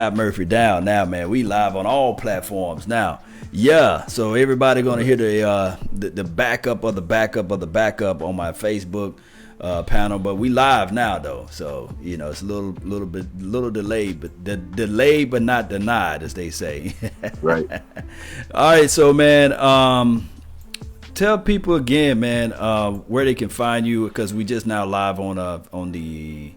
Murphy down now, man. We live on all platforms now. Yeah, so everybody gonna hear the backup of the backup of the backup on my Facebook panel, but we live now though. So it's a little delayed, but delayed but not denied, as they say. Right. All right, so man, tell people again, man, where they can find you because we just now live on the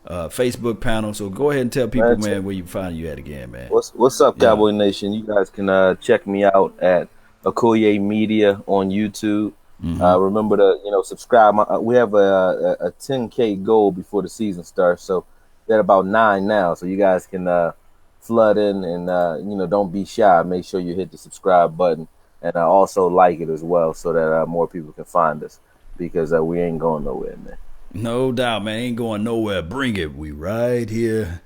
Facebook panel. So go ahead and tell people, man, where you find you at again, man. What's up, Yeah. Cowboy Nation? You guys can check me out at AKOYE Media on YouTube. Remember to subscribe. We have a 10K goal before the season starts, so we're at about 9 now. So you guys can flood in and don't be shy. Make sure you hit the subscribe button and also like it as well, so that more people can find us because we ain't going nowhere, man. No doubt, man. Ain't going nowhere. Bring it. We right here.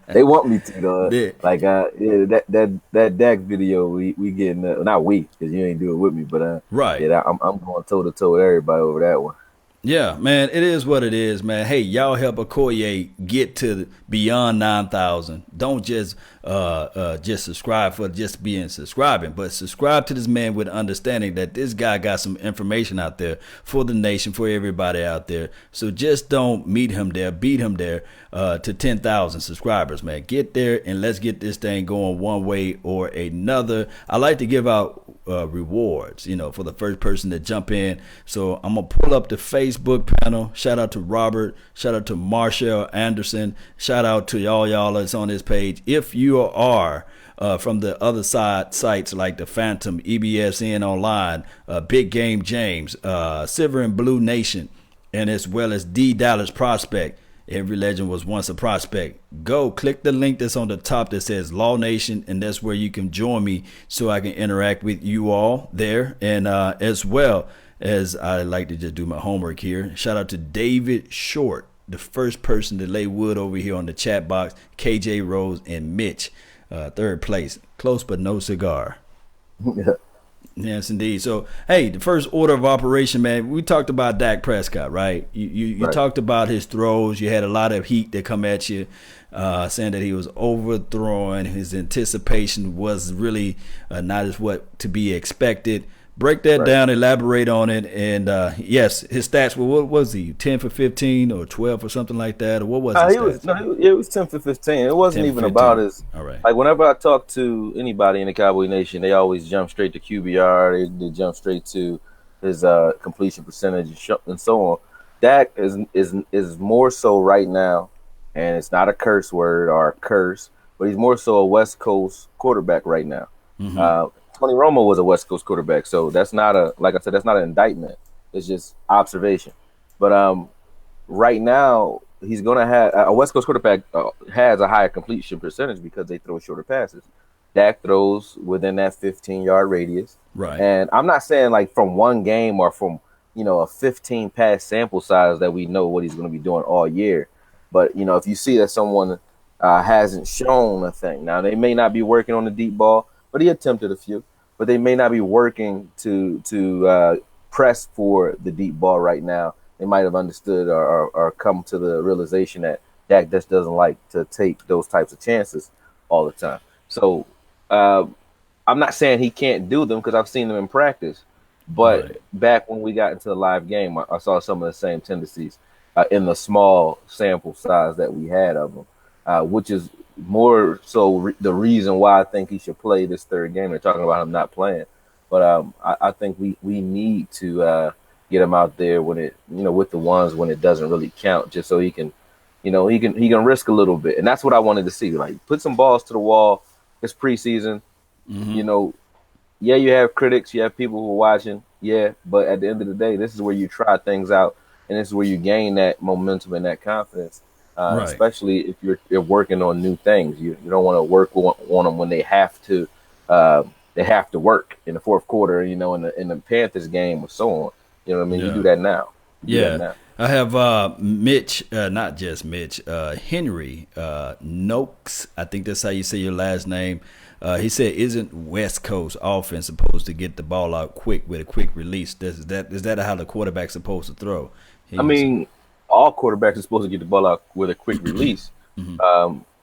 They want me to, though. Yeah. Like, that Dak video, we getting not we, because you ain't do it with me, but Right. yeah, I'm going toe to toe with everybody over that one. Yeah, man, it is what it is, man. Hey, y'all help AKOYE get to beyond 9,000. Don't just subscribe for just being subscribing, but subscribe to this man with understanding that this guy got some information out there for the nation, for everybody out there. So just don't meet him there, beat him there to 10,000 subscribers, man. Get there and let's get this thing going one way or another. I like to give out rewards, for the first person to jump in. So I'm gonna pull up the Facebook panel. Shout out to Robert. Shout out to Marshall Anderson. Shout out to y'all that's on this page. If you are from the other side sites like the Phantom, EBSN Online, Big Game James, Silver and Blue Nation, and as well as D Dallas Prospect. Every legend was once a prospect. Go click the link that's on the top that says Law Nation, and that's where you can join me so I can interact with you all there. And as well as I like to just do my homework here. Shout out to David Short, the first person to lay wood over here on the chat box. KJ Rose and Mitch, third place. Close but no cigar. Yes, indeed. So, hey, the first order of operation, man, we talked about Dak Prescott, right? You Right. talked about his throws. You had a lot of heat that come at you, saying that he was overthrowing. His anticipation was really not as what to be expected. Break that Right. down, elaborate on it. And, yes, his stats were, what was he, 10 for 15 or 12 or something like that? Or what was his stats? It was 10 for 15. It wasn't 10 even for about 15. his. All right. Like, whenever I talk to anybody in the Cowboy Nation, they always jump straight to QBR. They jump straight to his completion percentage and so on. Dak is more so right now, and it's not a curse word or a curse, but he's more so a West Coast quarterback right now. Tony Romo was a West Coast quarterback, so that's not like I said, that's not an indictment. It's just observation. But right now, he's gonna have a West Coast quarterback has a higher completion percentage because they throw shorter passes. Dak throws within that 15-yard radius, Right. and I'm not saying like from one game or from a 15 pass sample size that we know what he's going to be doing all year. But if you see that someone hasn't shown a thing, now they may not be working on the deep ball, but he attempted a few. But they may not be working to press for the deep ball right now. They might have understood or come to the realization that Dak just doesn't like to take those types of chances all the time. So I'm not saying he can't do them because I've seen them in practice. But Right. back when we got into the live game, I saw some of the same tendencies in the small sample size that we had of him, which is more so the reason why I think he should play this third game. They're talking about him not playing, but I think we need to get him out there when it with the ones when it doesn't really count, just so he can he can risk a little bit, and that's what I wanted to see. Like put some balls to the wall. It's preseason, Yeah, you have critics, you have people who are watching, yeah, but at the end of the day, this is where you try things out, and this is where you gain that momentum and that confidence. Right. Especially if you're working on new things. You don't want to work on them when they have to work in the fourth quarter, in the Panthers game or so on. You know what I mean? Yeah. You do that now. Yeah. I have Mitch, not just Mitch, Henry Noakes. I think that's how you say your last name. He said, "Isn't West Coast offense supposed to get the ball out quick with a quick release? Is that how the quarterback's supposed to throw?" I mean, all quarterbacks are supposed to get the ball out with a quick release.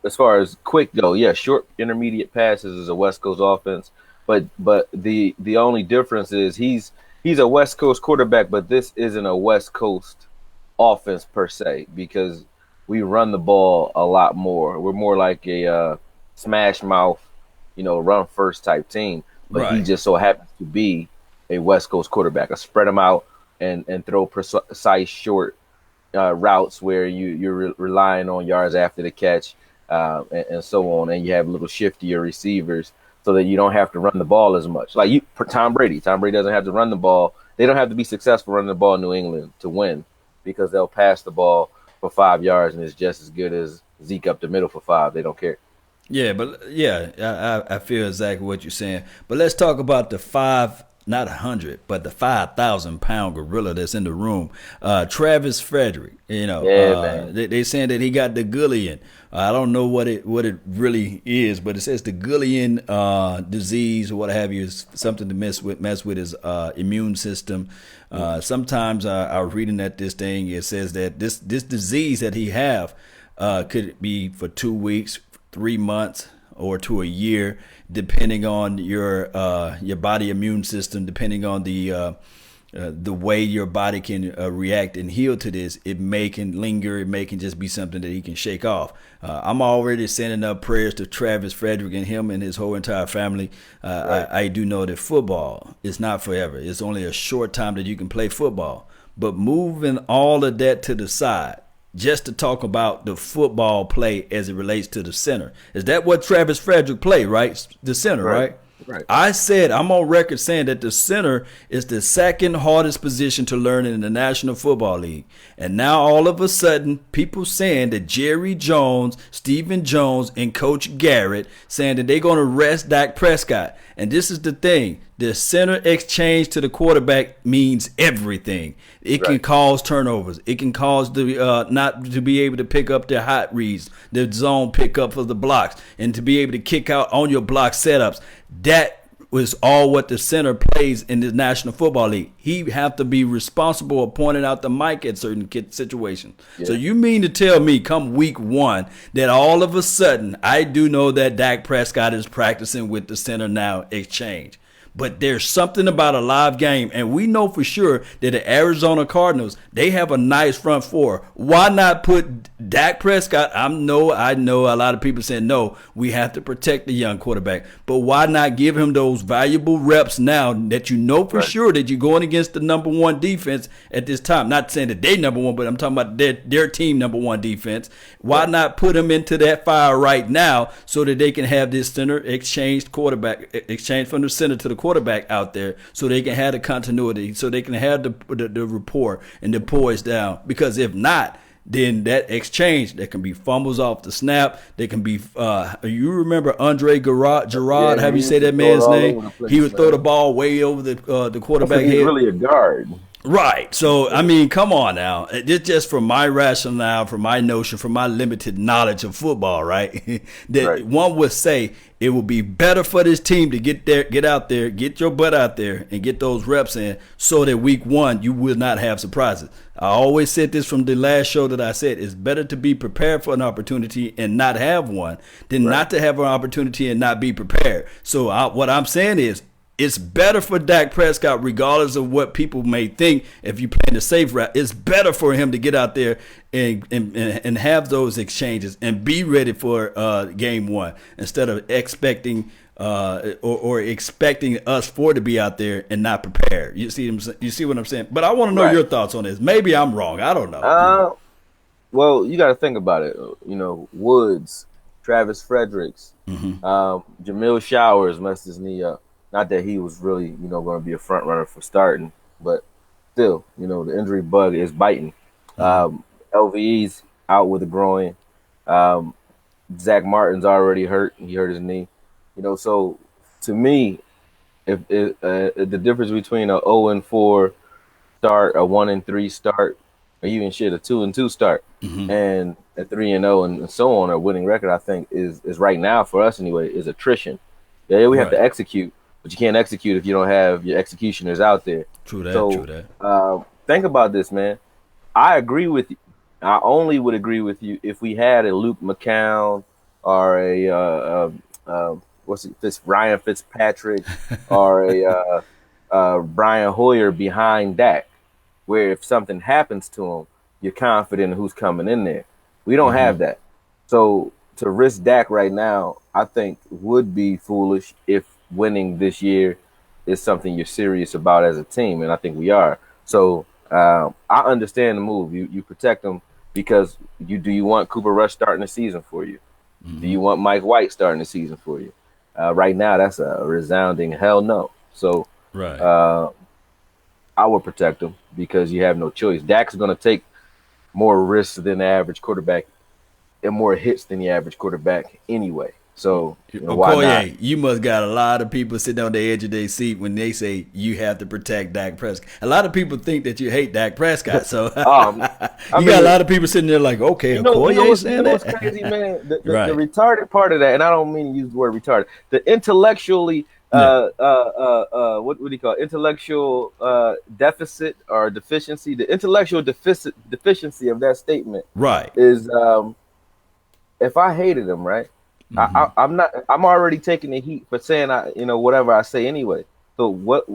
as far as quick go, yeah, short intermediate passes is a West Coast offense. But the only difference is he's a West Coast quarterback, but this isn't a West Coast offense per se because we run the ball a lot more. We're more like a smash mouth, run first type team. But he Right. just so happens to be a West Coast quarterback. I spread them out and throw precise short routes where you're relying on yards after the catch and so on, and you have little shiftier receivers so that you don't have to run the ball as much. Like for Tom Brady doesn't have to run the ball. They don't have to be successful running the ball in New England to win because they'll pass the ball for 5 yards and it's just as good as Zeke up the middle for 5. They don't care. Yeah, but yeah, I feel exactly what you're saying. But let's talk about the five, not 100, but the 5,000 pound gorilla that's in the room. Travis Frederick. Yeah, man. They saying that he got the Gullion. I don't know what it really is, but it says the Gullion disease or what have you is something to mess with his immune system. Sometimes I was reading that this thing it says that this disease that he have could be for 2 weeks, 3 months, or to a year, depending on your body immune system, depending on the way your body can react and heal to this. It may can linger. It may can just be something that he can shake off. I'm already sending up prayers to Travis Frederick and him and his whole entire family. Right. I do know that football is not forever. It's only a short time that you can play football. But moving all of that to the side, just to talk about the football play as it relates to the center. Is that what Travis Frederick played, right? The center, Right. right? Right. I said, I'm on record saying that the center is the second hardest position to learn in the National Football League. And now all of a sudden, people saying that Jerry Jones, Stephen Jones, and Coach Garrett saying that they're going to rest Dak Prescott. And this is the thing. The center exchange to the quarterback means everything. It can Right. cause turnovers. It can cause the not to be able to pick up the hot reads, the zone pickup for the blocks, and to be able to kick out on your block setups. That was all what the center plays in the National Football League. He have to be responsible of pointing out the mic at certain situations. So Yeah. you mean to tell me come week one that all of a sudden I do know that Dak Prescott is practicing with the center now exchange. But there's something about a live game, and we know for sure that the Arizona Cardinals, they have a nice front four. Why not put Dak Prescott? I know a lot of people saying, no, we have to protect the young quarterback. But why not give him those valuable reps now that you know for Right. sure that you're going against the number one defense at this time? Not saying that they number one, but I'm talking about their team number one defense. Why Right. not put him into that fire right now so that they can have this center exchange from the center to the quarterback out there so they can have the continuity, so they can have the rapport and the poise down. Because if not, then that exchange, there can be fumbles off the snap. There can be, you remember Andre Gerard, Yeah, how he you say used to that throw it man's all name? over the place, He would throw the man. ball way over the I quarterback think he's head. really a guard. Right. So, I mean, come on now. It's just from my rationale, from my notion, from my limited knowledge of football, right? That Right. one would say it would be better for this team to get out there, get your butt out there and get those reps in so that week one you will not have surprises. I always said this from the last show that I said, it's better to be prepared for an opportunity and not have one than Right. not to have an opportunity and not be prepared. So what I'm saying is, it's better for Dak Prescott, regardless of what people may think. If you play the safe route, it's better for him to get out there and have those exchanges and be ready for game one instead of expecting or expecting us four to be out there and not prepared. You see what I'm saying? But I want to know Right. your thoughts on this. Maybe I'm wrong. I don't know. Well, you got to think about it. Woods, Travis Fredericks, Jamil Showers messed his knee up. Not that he was really, going to be a front runner for starting, but still, the injury bug is biting. LVE's out with a groin. Um, Zach Martin's already hurt. He hurt his knee. So to me, if the difference between a 0-4 start, a 1-3 start, or even a 2-2 start, and a 3-0 and so on, a winning record, I think is right now for us anyway, is attrition. Yeah, we have to Right. execute, but you can't execute if you don't have your executioners out there. True that. So True that. think about this, man. I agree with you. I only would agree with you if we had a Luke McCown or a Ryan Fitzpatrick or a Brian Hoyer behind Dak, where if something happens to him, you're confident in who's coming in there. We don't have that. So to risk Dak right now, I think would be foolish if winning this year is something you're serious about as a team, and I think we are. So I understand the move. You protect them because you want Cooper Rush starting the season for you? Do you want Mike White starting the season for you? Right now, that's a resounding hell no. So Right. I would protect him because you have no choice. Dak's going to take more risks than the average quarterback and more hits than the average quarterback anyway. So why not? Okoye, you must got a lot of people sitting on the edge of their seat when they say you have to protect Dak Prescott. A lot of people think that you hate Dak Prescott, so I you mean, got a lot of people sitting there like, okay, Okoye saying what's that. crazy, man? The Right. retarded part of that, and I don't mean to use the word retarded. The intellectually, Yeah. what do you call it? Intellectual deficit or deficiency? The intellectual deficiency of that statement Right. is if I hated him, right? I'm not. I'm already taking the heat for saying whatever I say anyway. So what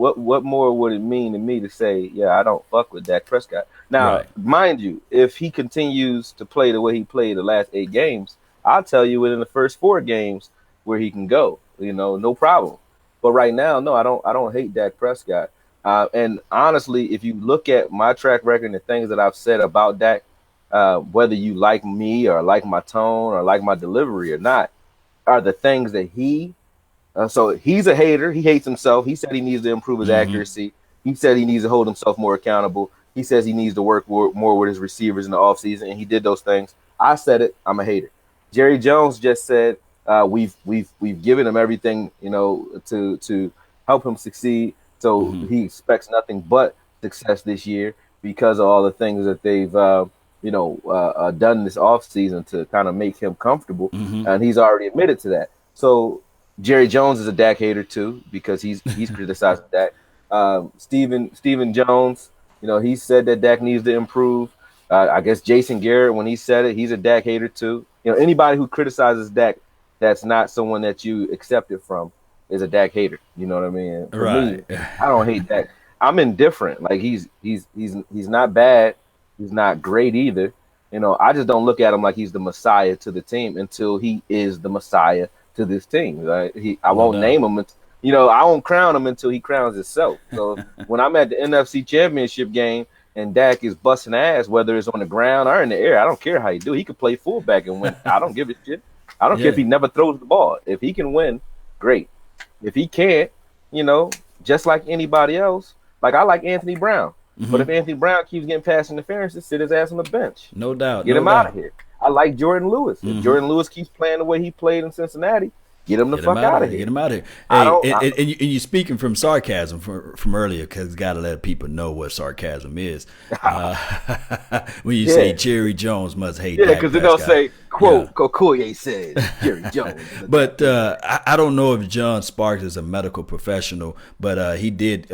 more would it mean to me to say, yeah, I don't fuck with Dak Prescott? Now, Right. mind you, if he continues to play the way he played the last 8 games, I'll tell you within the first 4 games where he can go. No problem. But right now, no, I don't. I don't hate Dak Prescott. And honestly, if you look at my track record and the things that I've said about Dak, whether you like me or like my tone or like my delivery or not, are the things that so he's a hater. He hates himself. He said he needs to improve his accuracy. He said he needs to hold himself more accountable. He says he needs to work more with his receivers in the offseason, and he did those things. I said it. I'm a hater. Jerry Jones just said we've given him everything, to help him succeed. So he expects nothing but success this year because of all the things that they've done this offseason to kind of make him comfortable, and he's already admitted to that. So Jerry Jones is a Dak hater too because he's criticizing Dak. Stephen Jones, he said that Dak needs to improve. I guess Jason Garrett, when he said it, he's a Dak hater too. Anybody who criticizes Dak that's not someone that you accept it from is a Dak hater. You know what I mean? For me, Right. I don't hate Dak. I'm indifferent. Like he's not bad. He's not great either. I just don't look at him like he's the Messiah to the team until he is the Messiah to this team. Right? I No won't doubt. name him. I won't crown him until he crowns himself. So when I'm at the NFC Championship game and Dak is busting ass, whether it's on the ground or in the air, I don't care how he do. He could play fullback and win. I don't give a shit. I don't care if Yeah. he never throws the ball. If he can win, great. If he can't, just like anybody else, like I like Anthony Brown. But if Anthony Brown keeps getting pass interference, just sit his ass on the bench. No doubt. Get No him out of doubt. here. I like Jordan Lewis. If Jordan Lewis keeps playing the way he played in Cincinnati, get him the Get him fuck out of out of here. here. Get him out of here. I Hey, don't. I, and you speaking from sarcasm from earlier because got to let people know what sarcasm is. When you say yeah, Jerry Jones must hate yeah, Dak because they're gonna Prescott. say, Yeah. "quote Okoye says Jerry Jones." But I don't know if John Sparks is a medical professional, but he did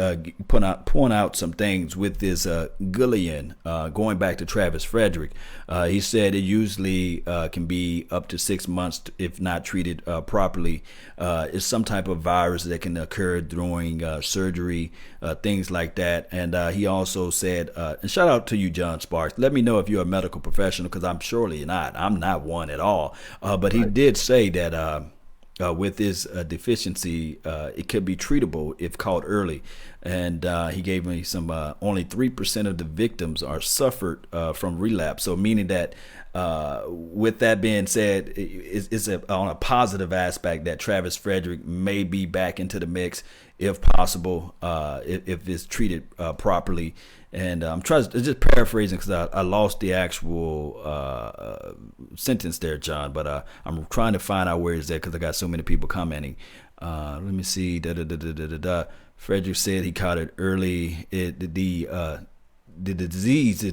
point out some things with this Gullion, going back to Travis Frederick. He said it usually can be up to 6 months if not treated properly. It's some type of virus that can occur during surgery, things like that. And he also said, and shout out to you, John Sparks. Let me know if you're a medical professional because I'm surely not. I'm not one at all. But he did say that with this deficiency, it could be treatable if caught early. And he gave me some, only 3% of the victims are suffered from relapse. So meaning that with that being said, it's on a positive aspect that Travis Frederick may be back into the mix if possible, if it's treated properly. And I'm trying to just paraphrasing because I lost the actual sentence there, John. But I'm trying to find out where it's at because I got so many people commenting. Let me see. Frederick said he caught it early. The disease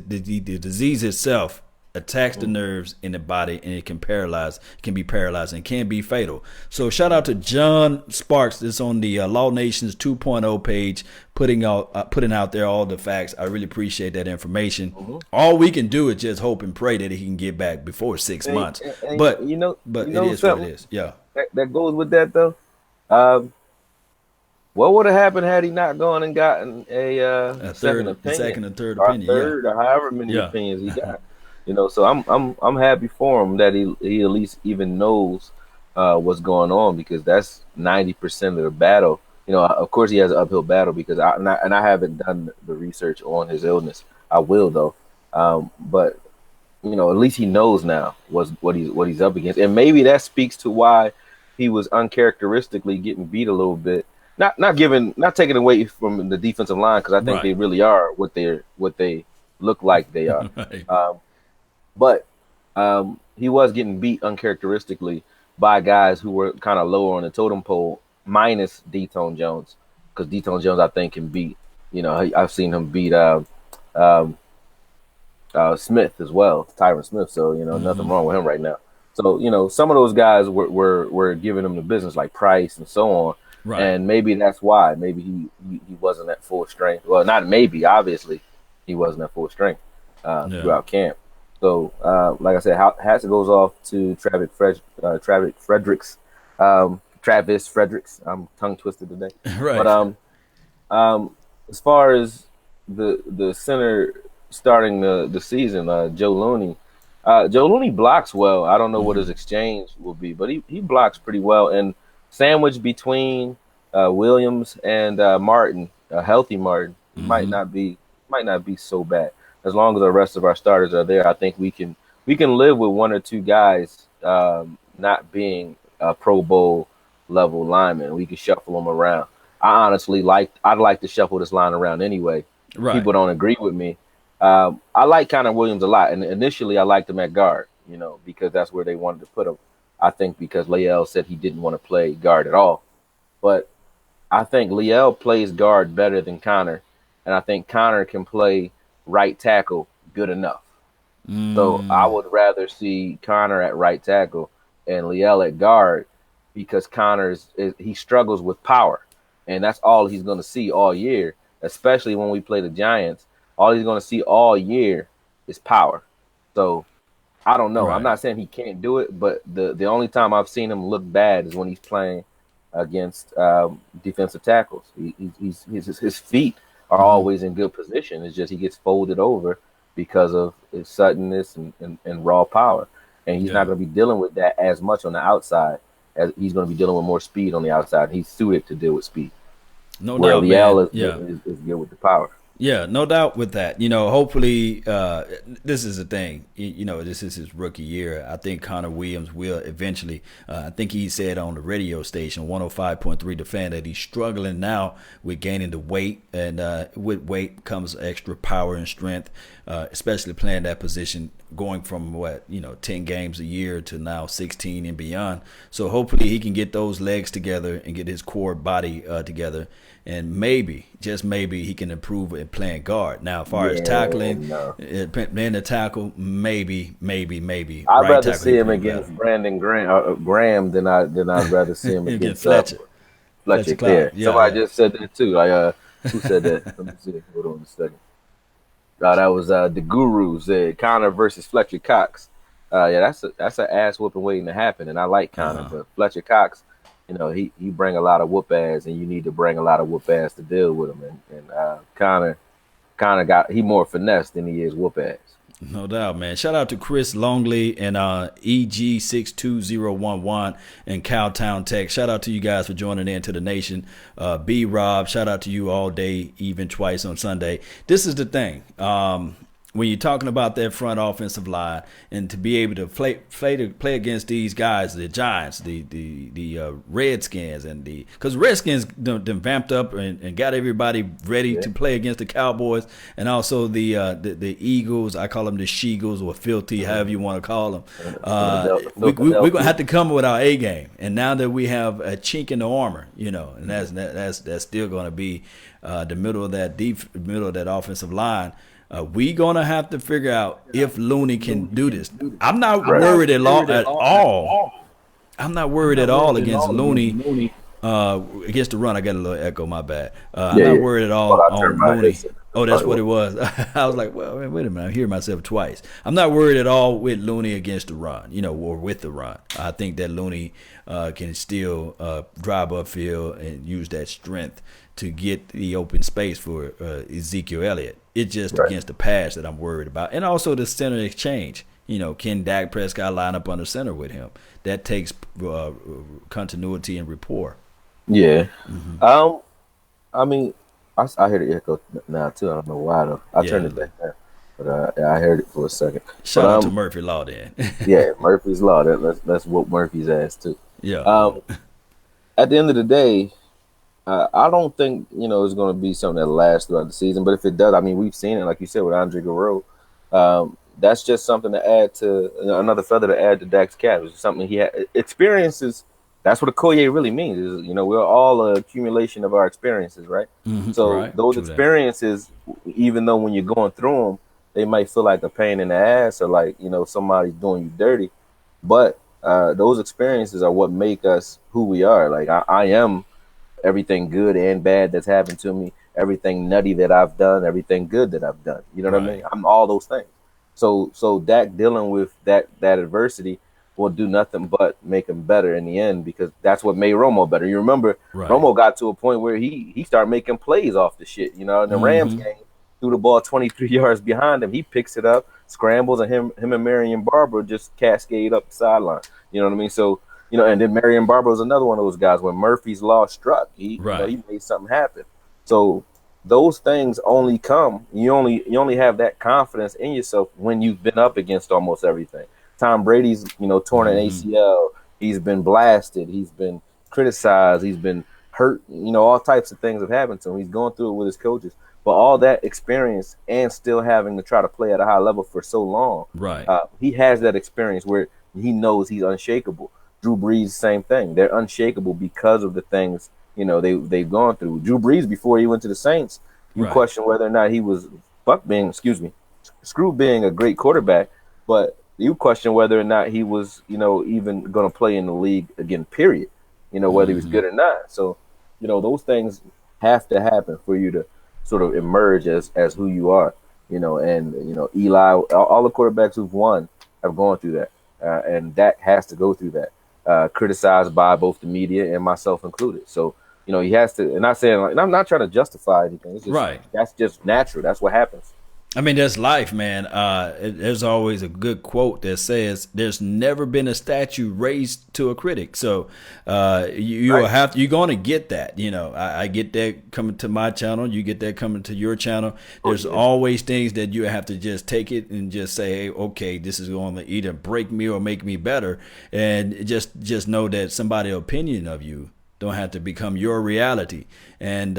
itself attacks the nerves in the body, and it can be paralyzed, and can be fatal. So shout out to John Sparks that's on the Law Nations 2.0 page, putting out there all the facts. I really appreciate that information. All we can do is just hope and pray that he can get back before 6 months. But it is what it is. Yeah. That goes with that though. What would have happened had he not gone and gotten a second opinion, or third opinion, or however many opinions he got? So I'm happy for him that he at least even knows what's going on, because that's 90% of the battle. Of course he has an uphill battle, because I haven't done the research on his illness. I will though, but at least he knows now what he's up against, and maybe that speaks to why he was uncharacteristically getting beat a little bit. Not taking away from the defensive line, because I think they really are what they look like they are. Right. But he was getting beat uncharacteristically by guys who were kind of lower on the totem pole, minus D-Tone Jones, because D-Tone Jones I think can beat. I've seen him beat Smith as well, Tyron Smith. So nothing wrong with him right now. So some of those guys were giving him the business, like Price and so on. Right. And maybe that's why. Maybe he wasn't at full strength. Well, not maybe. Obviously, he wasn't at full strength throughout camp. So, like I said, hats goes off to Travis Fredericks. I'm tongue twisted today. Right. But as far as the center starting the season, Joe Looney. Joe Looney blocks well. I don't know what his exchange will be, but he blocks pretty well. And sandwich between Williams and Martin, a healthy Martin, might not be so bad. As long as the rest of our starters are there, I think we can live with one or two guys not being a Pro Bowl level linemen. We can shuffle them around. I'd like to shuffle this line around anyway. Right. People don't agree with me. I like Connor Williams a lot, and initially I liked him at guard, because that's where they wanted to put him. I think because Leal said he didn't want to play guard at all. But I think Leal plays guard better than Connor, and I think Connor can play right tackle good enough. So I would rather see Connor at right tackle and Leal at guard, because Connor he struggles with power, and that's all he's going to see all year, especially when we play the Giants. All he's going to see all year is power. So I don't know. Right. I'm not saying he can't do it, but the only time I've seen him look bad is when he's playing against defensive tackles. His feet are always in good position. It's just he gets folded over because of his suddenness and raw power. And he's not going to be dealing with that as much on the outside, as he's going to be dealing with more speed on the outside. He's suited to deal with speed. No doubt, Leal is good with the power. Yeah, no doubt with that. Hopefully this is the thing. This is his rookie year. I think Connor Williams will eventually. I think he said on the radio station 105.3 The Fan that he's struggling now with gaining the weight, and with weight comes extra power and strength, especially playing that position, going from 10 games a year to now 16 and beyond. So hopefully he can get those legs together and get his core body together. And maybe, just maybe, he can improve in playing guard. Now, as far as tackling, playing the tackle, maybe. I'd rather see him against Brandon Graham than I'd rather see him against Fletcher. Yeah. Somebody just said that too. Who said that? Let me see. Hold on a second. That was the Guru said Connor versus Fletcher Cox. That's an ass whooping waiting to happen, and I like Connor, but Fletcher Cox. He bring a lot of whoop ass, and you need to bring a lot of whoop ass to deal with him. And Connor he more finesse than he is whoop ass. No doubt, man. Shout out to Chris Longley and EG62011 and Cowtown Tech. Shout out to you guys for joining in to the nation. B Rob, shout out to you all day, even twice on Sunday. This is the thing. When you're talking about that front offensive line, and to be able to play against these guys, the Giants, the Redskins, and because Redskins done vamped up and got everybody ready to play against the Cowboys, and also the Eagles. I call them the Sheagles or Filthy, however you want to call them. We're gonna have to come with our A game, and now that we have a chink in the armor, and that's still going to be the middle of that offensive line. We gonna have to figure out if Looney can do this. I'm not Right. worried at all. I'm not worried at all against Looney against the run. I got a little echo. My bad. I'm Yeah, not yeah. worried at Well, all I turned on my Looney. headset. Oh, That's that's probably what what. it was. I was like, well, wait a minute. I hear myself twice. I'm not worried at all with Looney against the run, or with the run. I think that Looney can still drive upfield and use that strength to get the open space for Ezekiel Elliott. It's just Right. against the pass that I'm worried about, and also the center exchange. Can Dak Prescott line up under center with him? That takes continuity and rapport. Yeah. Mm-hmm. I mean, I hear the echo now too. I don't know why though. I turned Yeah. it back down, but yeah, I heard it for a second. But Shout out to Murphy Law then. yeah, Murphy's law. Let's whoop Murphy's ass too. Yeah. Um, at the end of the day, I don't think it's going to be something that lasts throughout the season. But if it does, I mean, we've seen it, like you said, with Andre Guerrero. That's just something to add to another feather to add to Dak's cap. It's something he had experiences. That's what AKOYE really means. Is we're all an accumulation of our experiences, right? So Right. those True that. experiences, even though when you're going through them, they might feel like a pain in the ass or like somebody's doing you dirty, but those experiences are what make us who we are. Like I am everything good and bad that's happened to me, everything nutty that I've done, everything good that I've done. You know what I Right. mean? I'm all those things. So Dak dealing with that adversity will do nothing but make him better in the end because that's what made Romo better. You remember Right. Romo got to a point where he started making plays off the shit. In the Rams Mm-hmm. game, threw the ball 23 yards behind him. He picks it up, scrambles, and him and Marion Barber just cascade up the sideline. You know what I mean? So and then Marion Barber was another one of those guys when Murphy's Law struck. Right. He made something happen. So those things only come. You only have that confidence in yourself when you've been up against almost everything. Tom Brady's torn an Mm-hmm. ACL. He's been blasted. He's been criticized. He's been hurt. All types of things have happened to him. He's going through it with his coaches. But all that experience and still having to try to play at a high level for so long, Right. he has that experience where he knows he's unshakable. Drew Brees, same thing. They're unshakable because of the things they've gone through. Drew Brees, before he went to the Saints, you Right. question whether or not he was Screw being a great quarterback, but you question whether or not he was even going to play in the league again. Period. Whether he was good or not. So those things have to happen for you to sort of emerge as who you are. And Eli, all the quarterbacks who've won have gone through that, and Dak has to go through that. Criticized by both the media and myself included. So he has to. And not saying and I'm not trying to justify anything. It's just Right. that's just natural. That's what happens. I mean, that's life, man. There's always a good quote that says, "There's never been a statue raised to a critic." So you're going to get that. I get that coming to my channel. You get that coming to your channel. There's always things that you have to just take it and just say, hey, okay, this is going to either break me or make me better. And just know that somebody's opinion of you don't have to become your reality. And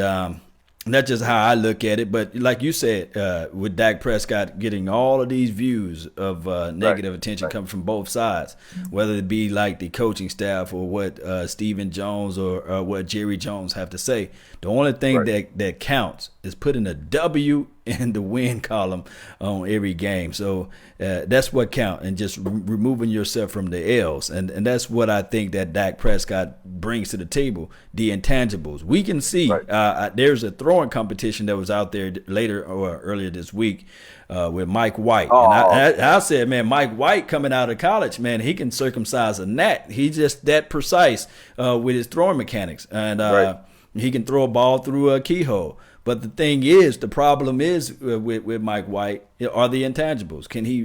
that's just how I look at it. But like you said, with Dak Prescott getting all of these views of negative attention coming from both sides, whether it be like the coaching staff or what Stephen Jones or what Jerry Jones have to say, the only thing that counts is putting a W in the win column on every game. So that's what counts, and just removing yourself from the L's. And that's what I think that Dak Prescott brings to the table, the intangibles. We can see there's a throwing competition that was out there later or earlier this week with Mike White. Oh. And I said, man, Mike White coming out of college, man, he can circumcise a gnat. He's just that precise with his throwing mechanics. And he can throw a ball through a keyhole. But the problem is with Mike White are the intangibles. Can he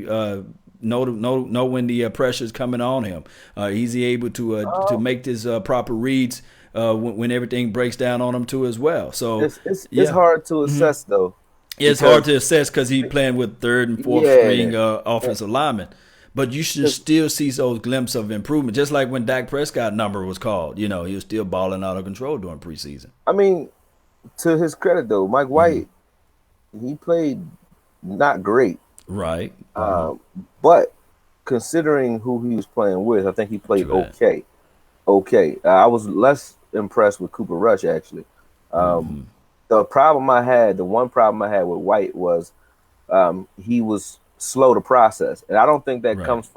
know when the pressure is coming on him? Is he able to make his proper reads when everything breaks down on him too as well? So it's hard to assess though. It's hard to assess because he's playing with third and fourth string offensive linemen. But you should still see those glimpses of improvement, just like when Dak Prescott number was called. He was still balling out of control during preseason. I mean, to his credit though, Mike White, he played not great. Right. But considering who he was playing with, I think he played okay. I was less impressed with Cooper Rush, actually. The one problem I had with White was he was slow to process, and I don't think that Right. comes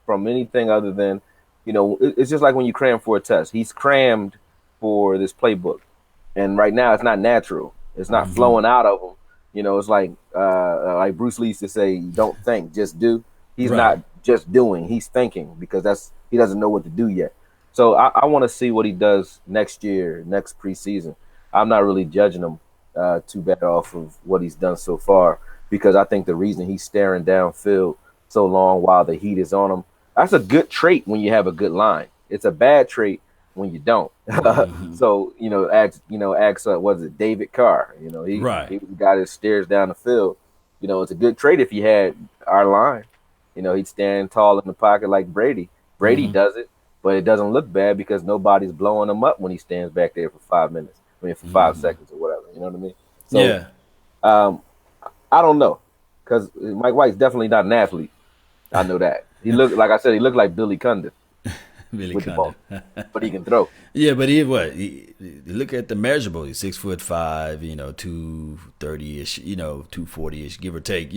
from anything other than, it's just like when you cram for a test. He's crammed for this playbook, and right now it's not natural. It's not Hmm. flowing out of him. It's like Bruce Lee used to say, "Don't think, just do." He's Right. not just doing; he's thinking because he doesn't know what to do yet. So I want to see what he does next year, next preseason. I'm not really judging him too bad off of what he's done so far because I think the reason he's staring downfield so long while the heat is on him, that's a good trait when you have a good line. It's a bad trait when you don't. Hmm. So ask was it David Carr? Right. He was the guy that stares down the field. It's a good trait if you had our line. He'd stand tall in the pocket like Brady. Brady Hmm. does it, but it doesn't look bad because nobody's blowing him up when he stands back there for 5 minutes. I mean, for five Hmm. seconds or whatever. You know what I mean? So Yeah. um, I don't know because Mike White's definitely not an athlete. I know that. Like I said, he looked like Billy Cundiff Really with the kind ball, of. but he can throw. Yeah, but look at the measurables. He's 6'5", 230-ish, 240-ish, give or take,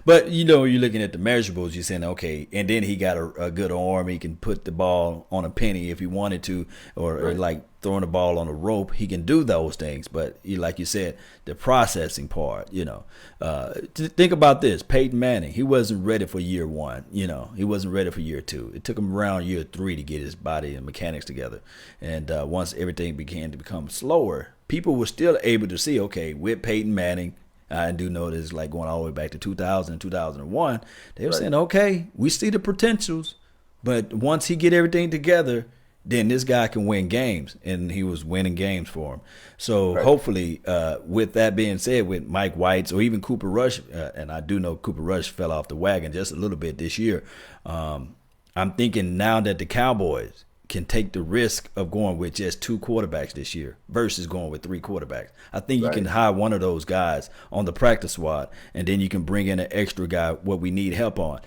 But you're looking at the measurables. You're saying, okay, and then he got a good arm. He can put the ball on a penny if he wanted to, or Right, like throwing the ball on a rope. He can do those things. But like you said, the processing part, think about this. Peyton Manning, he wasn't ready for year one. He wasn't ready for year two. It took him around year three to get his body and mechanics together. And once everything began to become slower, people were still able to see, okay, with Peyton Manning, I do know this, like going all the way back to 2000 and 2001, they were right, saying, okay, we see the potentials, but once he get everything together, then this guy can win games, and he was winning games for him. So right. hopefully, with that being said, with Mike White's or even Cooper Rush, and I do know Cooper Rush fell off the wagon just a little bit this year. I'm thinking now that the Cowboys can take the risk of going with just two quarterbacks this year versus going with three quarterbacks. I think you can Right. hire one of those guys on the practice squad, and then you can bring in an extra guy what we need help on.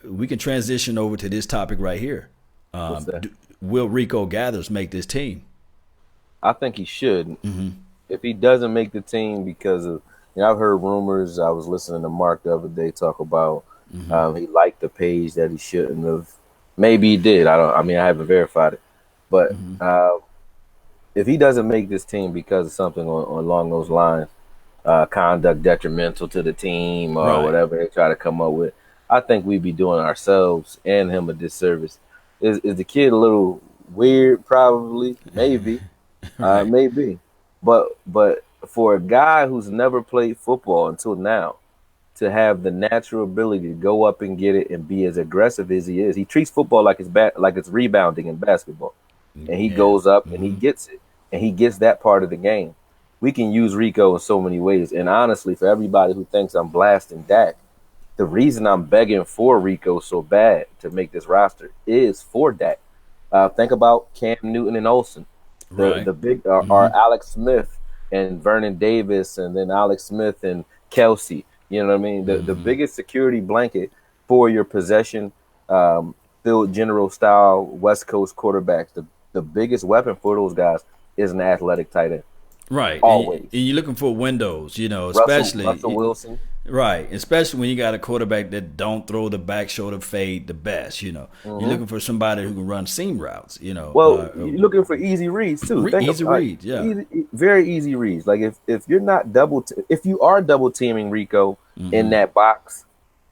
We can transition over to this topic right here. What's that? Will Rico Gathers make this team? I think he should. Mm-hmm. If he doesn't make the team because of, I've heard rumors. I was listening to Mark the other day talk about Mm-hmm. he liked the page that he shouldn't have. Maybe he did. I don't. I mean, I haven't verified it. But Mm-hmm. if he doesn't make this team because of something along those lines, conduct detrimental to the team or Right. whatever they try to come up with, I think we'd be doing ourselves and him a disservice. Is the kid a little weird? Probably, maybe, Right. maybe, but for a guy who's never played football until now to have the natural ability to go up and get it and be as aggressive as he is, he treats football like like it's rebounding in basketball, and he Yeah. goes up and he Mm-hmm. gets it, and he gets that part of the game. We can use Rico in so many ways, and honestly, for everybody who thinks I'm blasting Dak, the reason I'm begging for Rico so bad to make this roster is for Dak. Think about Cam Newton and Olsen. The Right. the big Mm-hmm. are Alex Smith and Vernon Davis, and then Alex Smith and Kelsey. You know what I mean? The Mm-hmm. biggest security blanket for your possession, field general style West Coast quarterbacks. The biggest weapon for those guys is an athletic tight end. Right. And Always. you're looking for windows, Russell especially. Wilson. Right, especially when you got a quarterback that don't throw the back shoulder fade the best. You're Hmm. looking for somebody who can run seam routes. Well, you're looking for easy reads too. Think of Easy reads. Yeah. very easy reads. Like if you're not if you are double teaming Rico in Mm-hmm. that box,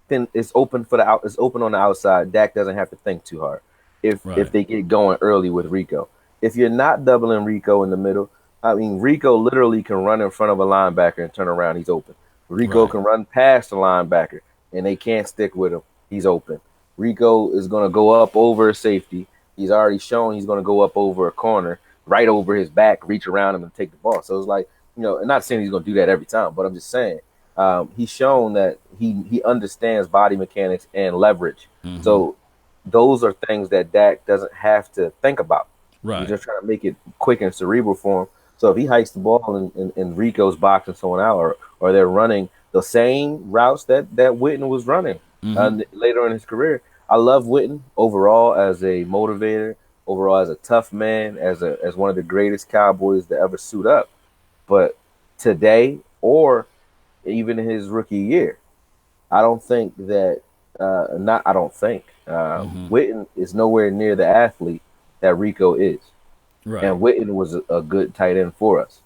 then it's open for the out. It's open on the outside. Dak doesn't have to think too hard. If Right. they get going early with Rico, if you're not doubling Rico in the middle, I mean Rico literally can run in front of a linebacker and turn around. He's open. Rico Right. can run past the linebacker and they can't stick with him. He's open. Rico is going to go up over a safety. He's already shown he's going to go up over a corner, right over his back, reach around him and take the ball. So it's like, I'm not saying he's going to do that every time, but I'm just saying he's shown that he understands body mechanics and leverage. Mm-hmm. So those are things that Dak doesn't have to think about. He's Right. just trying to make it quick and cerebral for him. So if he hikes the ball in Rico's box and someone out, or they're running the same routes that Witten was running Mm-hmm. later in his career, I love Witten overall as a motivator, overall as a tough man, as one of the greatest Cowboys to ever suit up. But today, or even in his rookie year. I don't think that not. I don't think Witten is nowhere near the athlete that Rico is, Right. and Witten was a good tight end for us.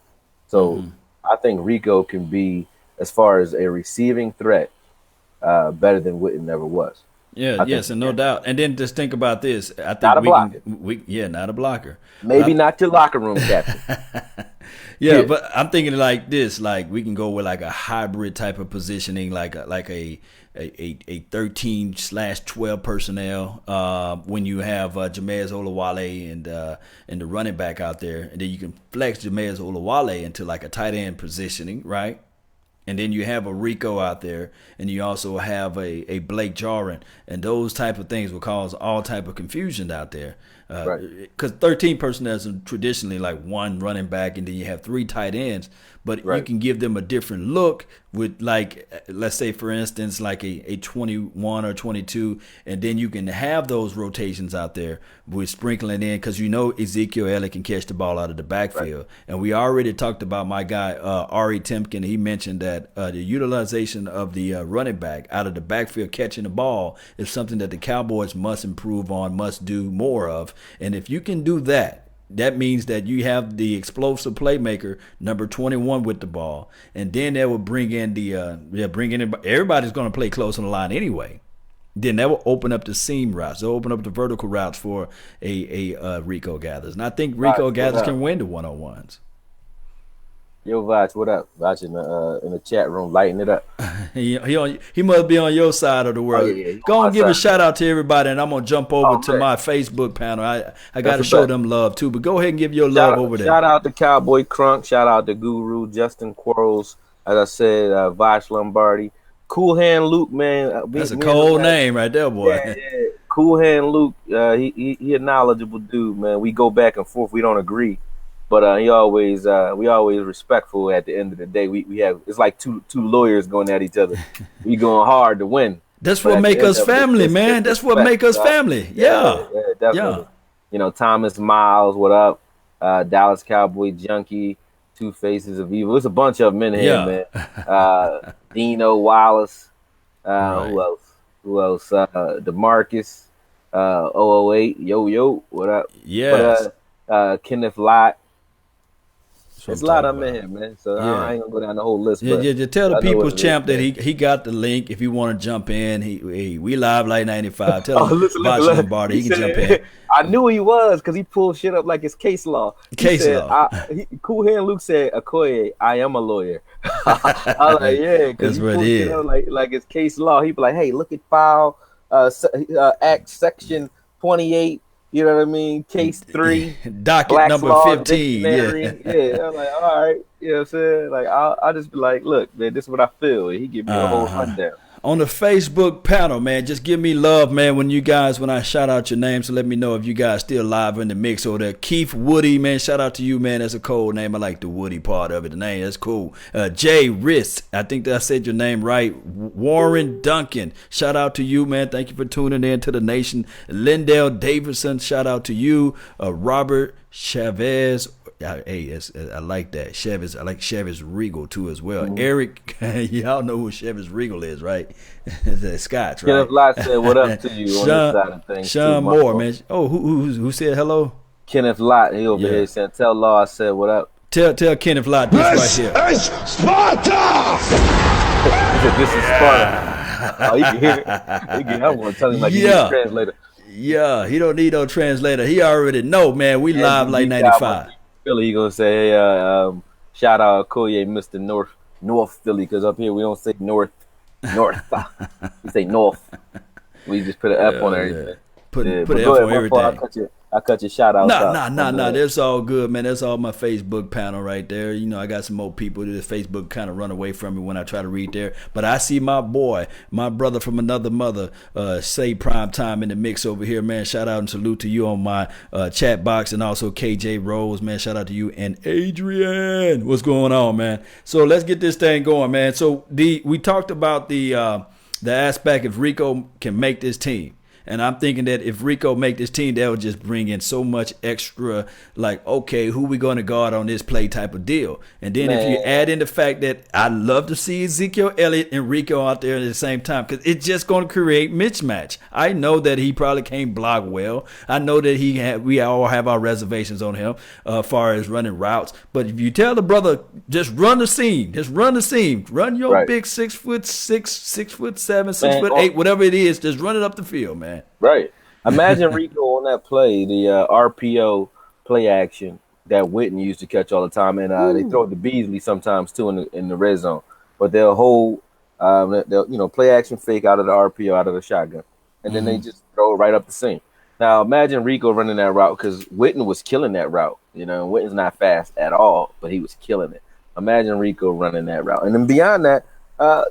So I think Rico can be, as far as a receiving threat, better than Witten ever was. Yeah, yes, and no doubt. And then just think about this. I think Not a blocker. Not a blocker. Maybe not your locker room captain. Yeah, but I'm thinking like this, like we can go with like a hybrid type of positioning, like a 13/12 personnel. When you have Jameis Olawale and the running back out there, and then you can flex Jameis Olawale into like a tight end positioning, right? And then you have a Rico out there, and you also have a Blake Jarwin, and those type of things will cause all type of confusion out there. Because 13 personnel is traditionally like one running back, and then you have 3 tight ends. But you can give them a different look with, like, let's say, for instance, like a 21 or 22, and then you can have those rotations out there with sprinkling in, because Ezekiel Elliott can catch the ball out of the backfield. And we already talked about my guy, Ari Timken. He mentioned that the utilization of the running back out of the backfield catching the ball is something that the Cowboys must improve on, must do more of. And if you can do that, that means that you have the explosive playmaker, number 21, with the ball, and then that will bring in everybody's going to play close on the line anyway. Then that will open up the seam routes. They'll open up the vertical routes for a Rico Gathers, and I think Rico Gathers can win the 1-on-1s. Yo, Voch, what up? Voch in the chat room, lighting it up. He must be on your side of the world. Yeah. Go and give a shout out to everybody, and I'm gonna jump over to my Facebook panel. I got to show them love too, but go ahead and give your love over there. Shout out to Cowboy Crunk. Shout out to Guru, Justin Quarles. As I said, Voch Lombardi, Cool Hand Luke, man. That's a cold name right there, boy. Yeah. Cool Hand Luke. He a knowledgeable dude, man. We go back and forth. We don't agree. But we always respectful at the end of the day. We have, it's like two lawyers going at each other. We going hard to win. That's what make us family, man. That's what make us family. Yeah, definitely. Thomas Miles, what up? Dallas Cowboy Junkie, Two Faces of Evil. There's a bunch of them in here, man. Dino Wallace. Who else? DeMarcus. 008. Yo, what up? Yes. Kenneth Lott. There's a lot of them in here, man. So I ain't gonna go down the whole list. Yeah. Tell the people's champ that he got the link. If you want to jump in, we live like 95. Tell him Voch Lombardi. He can jump in. I knew he was, because he pulled shit up like it's case law. Cool Hand Luke said, "AKOYE, I am a lawyer." I was like, yeah, because he pulled shit up like it's case law. He'd be like, hey, look at file Act Section 28. You know what I mean? Case 3. Docket Black's number Law 15. Yeah. I'm like, all right. You know what I'm saying? Like, I'll just be like, look, man, this is what I feel. And he give me a whole rundown. On the Facebook panel, man, just give me love, man, when I shout out your name. So let me know if you guys still live in the mix over there. Keith Woody, man, shout out to you, man. That's a cool name. I like the Woody part of it. The name, that's cool. Jay Riss, I think that I said your name right. Warren Duncan, shout out to you, man. Thank you for tuning in to the nation. Lindell Davidson, shout out to you. Robert Chavez. Hey, I like that. Chavez. I like Chavez Regal too as well. Mm-hmm. Eric, y'all know who Chavez Regal is, right? The Scotch, right? Kenneth Lott said what up to you on this side of things. Sean Moore, man. Oh, who said hello? Kenneth Lott. He over here saying, tell Law I said what up. Tell Kenneth Lott this right here. This is Sparta! This is Sparta. Oh, you can hear it. I'm going to tell him like he's a translator. Yeah, he don't need no translator. He already know, man. We live like 95. Philly, he gonna say, hey, shout out AKOYE, Mr. North Philly, because up here we don't say north. We say north. We just put an F on everything. Yeah. Put an F on everything. I cut your shout out. Nah. That's all good, man. That's all my Facebook panel right there. I got some more people that Facebook kind of run away from me when I try to read there. But I see my boy, my brother from another mother, say prime time in the mix over here, man. Shout out and salute to you on my chat box, and also KJ Rose, man. Shout out to you and Adrian. What's going on, man? So let's get this thing going, man. So we talked about the aspect if Rico can make this team. And I'm thinking that if Rico make this team, that would just bring in so much extra, like, okay, who we going to guard on this play type of deal. And then if you add in the fact that I love to see Ezekiel Elliott and Rico out there at the same time, because it's just going to create mismatch. I know that he probably can't block well. I know that we all have our reservations on him as far as running routes. But if you tell the brother, just run the seam, run your big 6'6", 6'7", 6'8", whatever it is, just run it up the field, man. Right. Imagine Rico on that play, the RPO play action that Witten used to catch all the time, and they throw it to Beasley sometimes too in the red zone. But they'll hold, they'll play action fake out of the RPO, out of the shotgun, and then they just throw it right up the seam. Now imagine Rico running that route, because Witten was killing that route. Witten's not fast at all, but he was killing it. Imagine Rico running that route, and then beyond that,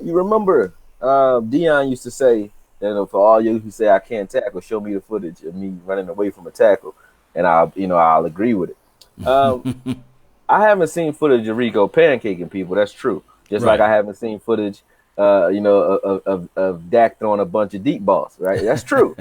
you remember Dion used to say, for all you who say I can't tackle, show me the footage of me running away from a tackle, and I'll agree with it. I haven't seen footage of Rico pancaking people. That's true. Just like I haven't seen footage, of Dak throwing a bunch of deep balls. Right? That's true.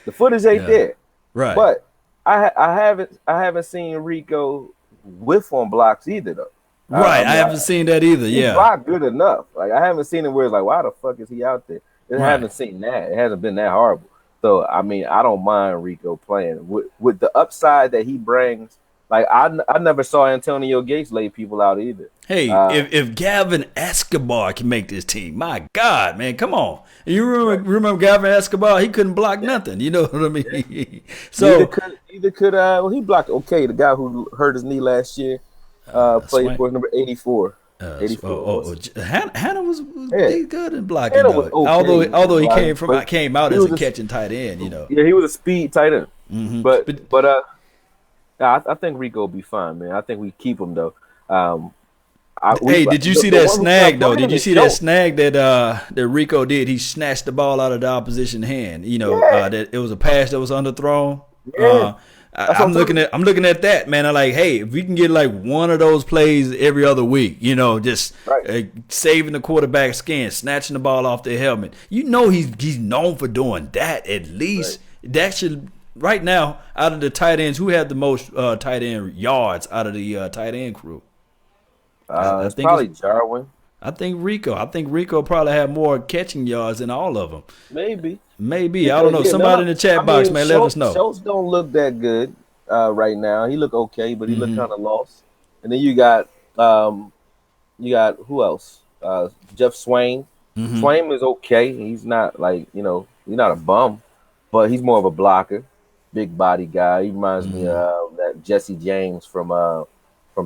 The footage ain't there. Right. But I haven't seen Rico whiff on blocks either, though. Right. I haven't seen that either. He blocked good enough. Like, I haven't seen it where it's like, why the fuck is he out there? I haven't seen that. It hasn't been that horrible. So, I mean, I don't mind Rico playing. With the upside that he brings, like, I never saw Antonio Gates lay people out either. Hey, if Gavin Escobar can make this team, my God, man, come on. You remember Gavin Escobar? He couldn't block nothing. You know what I mean? So Either could he blocked okay. The guy who hurt his knee last year played for number 84. 84. Hannah was good in blocking. Okay, although he came out as a catching tight end, Yeah, he was a speed tight end. Mm-hmm. But I think Rico will be fine, man. I think we keep him though. Did you see that snag though? Did you see that snag that Rico did? He snatched the ball out of the opposition hand. That it was a pass that was underthrown. Yeah. I'm looking at that, man. I'm like, hey, if we can get like one of those plays every other week, just saving the quarterback's skin, snatching the ball off their helmet. He's known for doing that. At least that should right now out of the tight ends, who had the most tight end yards out of the tight end crew? I think probably Jarwin. I think Rico probably had more catching yards than all of them. Maybe. I don't know. Somebody in the chat box, man, let us know. Schultz don't look that good right now. He look okay, but he look kind of lost. And then you got who else? Jeff Swain. Mm-hmm. Swain is okay. He's not like he's not a bum, but he's more of a blocker, big body guy. He reminds me of that Jesse James from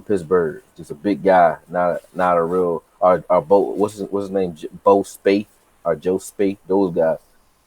Pittsburgh. Just a big guy, not a real. What's his name? Bo Spaeth or Joe Spaeth. Those guys.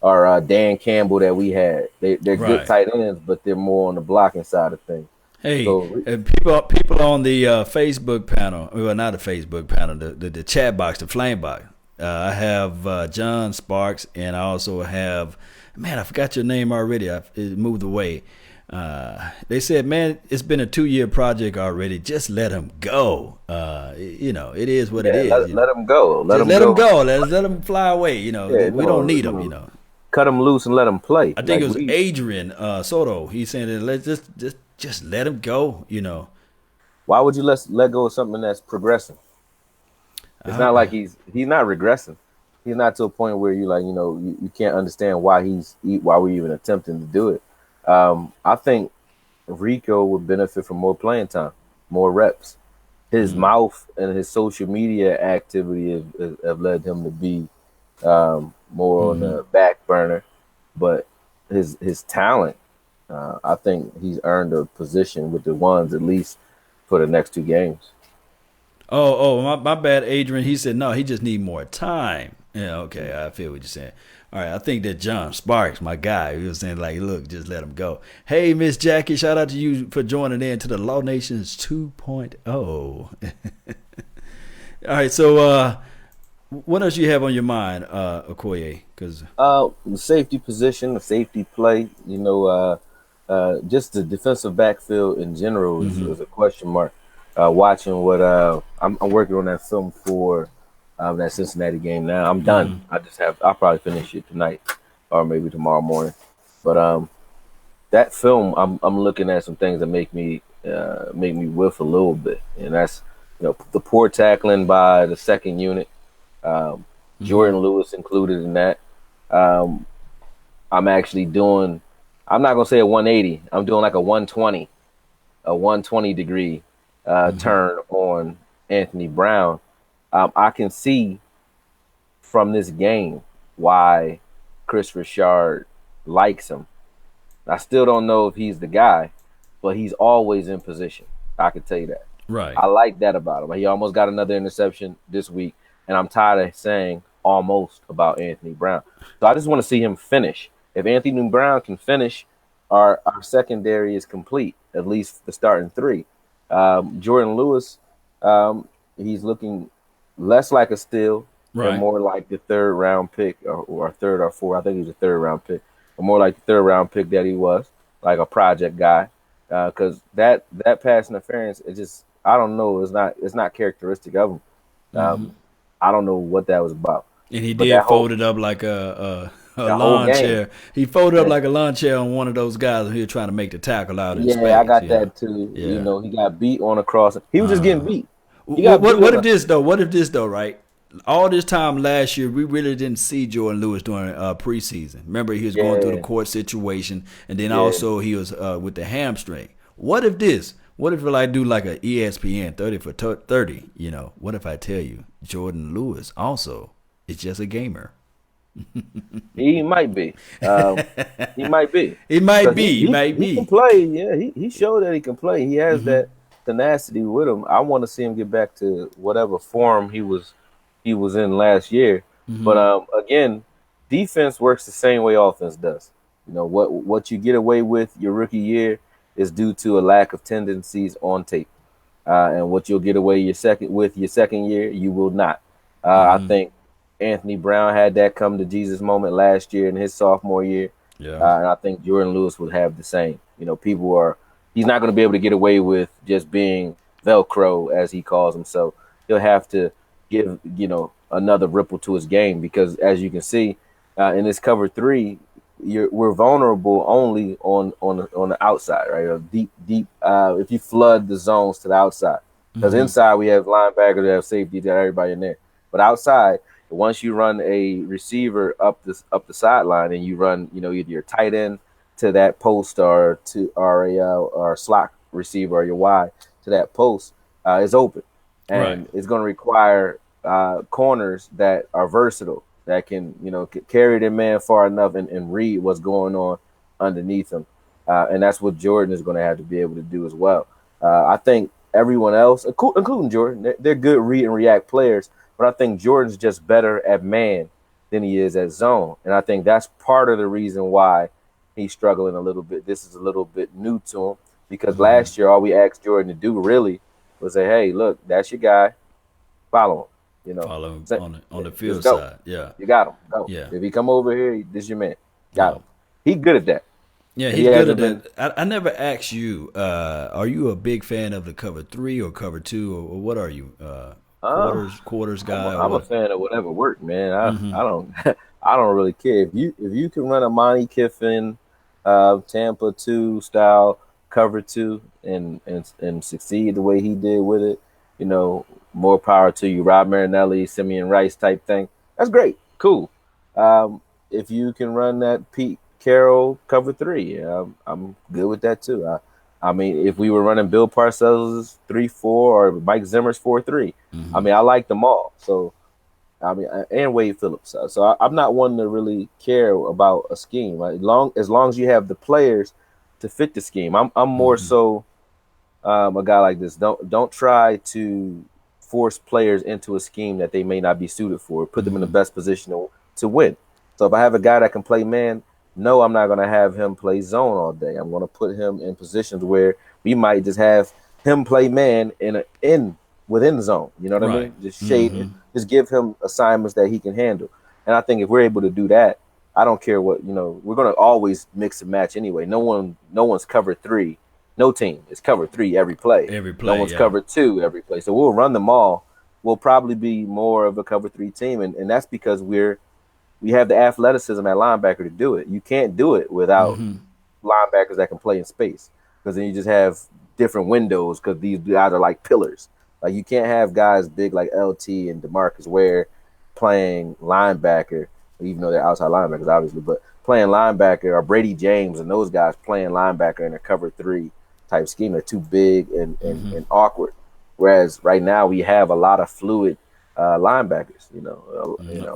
Or Dan Campbell that we had. They're good tight ends, but they're more on the blocking side of things. Hey, people on the Facebook panel, well, not the Facebook panel, the chat box, the flame box. I have John Sparks, and I also have, man, I forgot your name already. It moved away. They said, man, it's been a 2-year project already. Just let him go. It is what it is. Let him go. Let him go. Let him fly away. We don't need him. Cut him loose and let him play. I think it was Adrian Soto. He's saying that let's just let him go. Why would you let go of something that's progressing? It's not like he's not regressing. He's not to a point where you like you can't understand why we're even attempting to do it. I think Rico would benefit from more playing time, more reps. His mouth and his social media activity have led him to be more on the back burner, but his talent, I think he's earned a position with the ones at least for the next 2 games. My bad, Adrian. He said no, he just need more time. Yeah, okay, I feel what you're saying. All right, I think that John Sparks, my guy, he was saying like, look, just let him go. Hey, Miss Jackie, shout out to you for joining in to the Law Nations 2.0. All right, so what else you have on your mind, AKOYE? Because the safety position, the safety play, just the defensive backfield in general is a question mark. Watching what I'm working on that film for that Cincinnati game now. I'm done. I'll probably finish it tonight or maybe tomorrow morning. But that film, I'm looking at some things that make me whiff a little bit, and that's the poor tackling by the second unit. Um, Mm-hmm. Jordan Lewis included in that. Um, I'm actually doing. I'm not gonna say a 180. I'm doing like a 120 degree Mm-hmm. turn on Anthony Brown. I can see from this game why Chris Richard likes him. I still don't know if he's the guy, but he's always in position. I can tell you that. Right. I like that about him. He almost got another interception this week, and I'm tired of saying almost about Anthony Brown. So I just want to see him finish. If Anthony Brown can finish, our secondary is complete, at least the starting three. Jordan Lewis, he's looking less like a steal and Right. more like the third round pick or third or fourth. I think he was a third round pick, but more like the third round pick that he was, like a project guy. Because that pass interference, it just I don't know. It's not characteristic of him. Mm-hmm. I don't know what that was about. And he But that did whole fold it up like a the whole lawn game, chair. He folded up yeah, like a lawn chair on one of those guys who was trying to make the tackle out in yeah, I space. got Yeah. that too. Yeah. He got beat on a cross. He was just getting Uh, beat. He what, got what beat what on if a this though? What if this though? Right. All this time last year, we really didn't see Jordan Lewis during preseason. Remember, he was going through the yeah, court situation, and then yeah. also he was with the hamstring. What if this? What if I do like a ESPN 30 for 30? What if I tell you Jordan Lewis also is just a gamer? He might be. He might be It might because be. It might he can be. play. Yeah, he showed that he can play. He has Hmm. that tenacity with him. I want to see him get back to whatever form he was in last year. But Hmm. again, defense works the same way offense does. What you get away with your rookie year is due to a lack of tendencies on tape, and what you'll get away your second year, you will not. I Hmm. think Anthony Brown had that come to Jesus moment last year in his sophomore year, Yeah. and I think Jordan Lewis would have the same. He's not going to be able to get away with just being Velcro as he calls himself. He'll have to give another ripple to his game because as you can see in this cover three, we're vulnerable only on the outside, right? Deep. If you flood the zones to the outside, because Hmm. inside we have linebackers, we have safety, got everybody in there. But outside, once you run a receiver up the sideline and you run, either your tight end to that post or slot receiver or your Y to that post, is open, Right. and it's going to require corners that are versatile that can carry their man far enough and read what's going on underneath them, and that's what Jordan is going to have to be able to do as well. I think everyone else, including Jordan, they're good read and react players, but I think Jordan's just better at man than he is at zone, and I think that's part of the reason why he's struggling a little bit. This is a little bit new to him because Hmm. last year all we asked Jordan to do really was say, "Hey, look, that's your guy. Follow him. Follow Say, on yeah, the just field go. side. Yeah. You got him. Go. Yeah. If he come over here, this your man. Got Yeah. him. He good at that. Yeah, He he's good at hasn't been. that. I never asked you, are you a big fan of the cover three or cover two, or what are you? Uh, Quarters I'm a, guy, or I'm a what? fan of whatever work, man. I Hmm. don't I don't really care if you can run a Monty Kiffin, Tampa two style cover two and succeed the way he did with it. You know, more power to you. Rob Marinelli, Simeon Rice type thing. That's great. Cool. Um, if you can run that Pete Carroll cover three, I'm good with that too. I mean, if we were running Bill Parcells 3-4 or Mike Zimmer's 4-3, I Hmm. mean, I like them all. So I mean, and Wade Phillips. So I'm not one to really care about a scheme. Like, as long as you have the players to fit the scheme. I'm more Hmm. so a guy like this. Don't try to force players into a scheme that they may not be suited for. Put them in the Hmm. best position to win. So if I have a guy that can play man, no, I'm not going to have him play zone all day. I'm going to put him in positions where we might just have him play man in within the zone. You know what I Right. mean? Just shade, Hmm. just give him assignments that he can handle. And I think if we're able to do that, I don't care what we're going to always mix and match anyway. No one's covered three. No team is covered three every play. Every No play, one's yeah. covered two every play. So we'll run them all. We'll probably be more of a cover three team, and that's because we're we have the athleticism at linebacker to do it. You can't do it without linebackers that can play in space, because then you just have different windows, because these guys are like pillars. Like, you can't have guys big like LT and DeMarcus Ware playing linebacker, even though they're outside linebackers, obviously, but playing linebacker, or Brady James and those guys playing linebacker in a cover 3 type scheme. They're too big and awkward. Whereas right now we have a lot of fluid linebackers,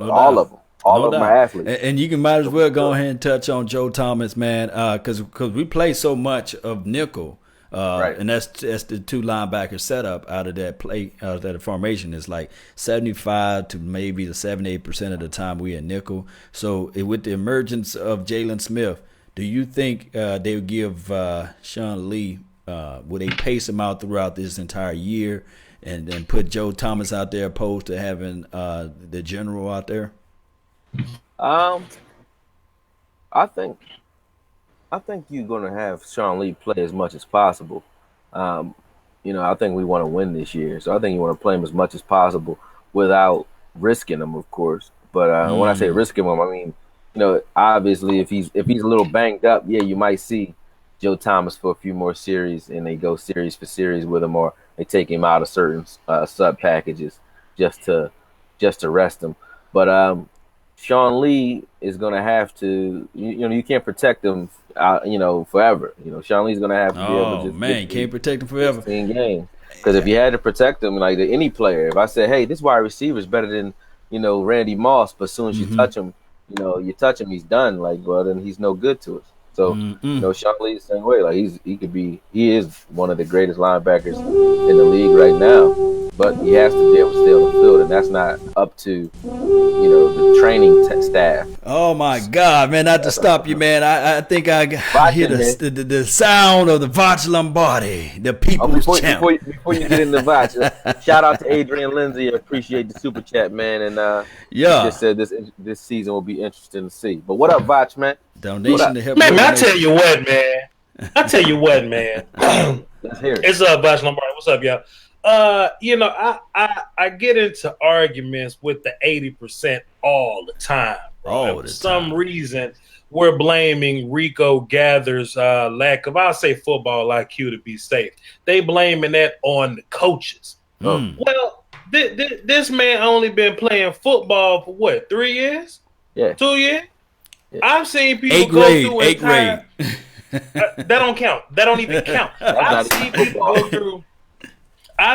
all of them. All of them are athletes. And you can might as well go ahead and touch on Joe Thomas, man, because we play so much of nickel. Right. And that's the 2 linebacker setup out of that play, that formation is like 75 to maybe the 78% of the time we in nickel. So with the emergence of Jalen Smith, do you think they would give Sean Lee, would they pace him out throughout this entire year and put Joe Thomas out there opposed to having the general out there? I think you're going to have Sean Lee play as much as possible. I think we want to win this year, so I think you want to play him as much as possible without risking him, of course. But when I say risking him, I mean, obviously if he's a little banged up, yeah, you might see Joe Thomas for a few more series, and they go series for series with him, or they take him out of certain sub packages just to rest him. But Sean Lee is going to have to, you can't protect him, forever. Sean Lee's going to have to be able to just can't protect him forever. 16 games. Because if you had to protect him, like any player, if I said, hey, this wide receiver is better than, Randy Moss, but as soon as you touch him, he's done. Like, well, then he's no good to us. So, Sean Lee is the same way. Like, he is one of the greatest linebackers in the league right now, but he has to be able to stay on the field, and that's not up to, the training staff. Oh my God, man! Not to stop you, man. I think I hear the sound of the Voch Lombardi, the people's champ. Before you get into Voch, shout out to Adrian Lindsay. I appreciate the super chat, man. And he just said this season will be interesting to see. But what up, Voch, man? Donation to help. Man, I tell you what, man. Let's hear it. It's Voch Lombardi. What's up, y'all? I get into arguments with the 80% all the time. For some reason, we're blaming Rico Gather's lack of, I'll say, football IQ to be safe. They blaming that on the coaches. Well, this man only been playing football for what, 3 years? Yeah. 2 years? Yeah. I've seen people go through eighth grade. That don't count. That don't even count. I've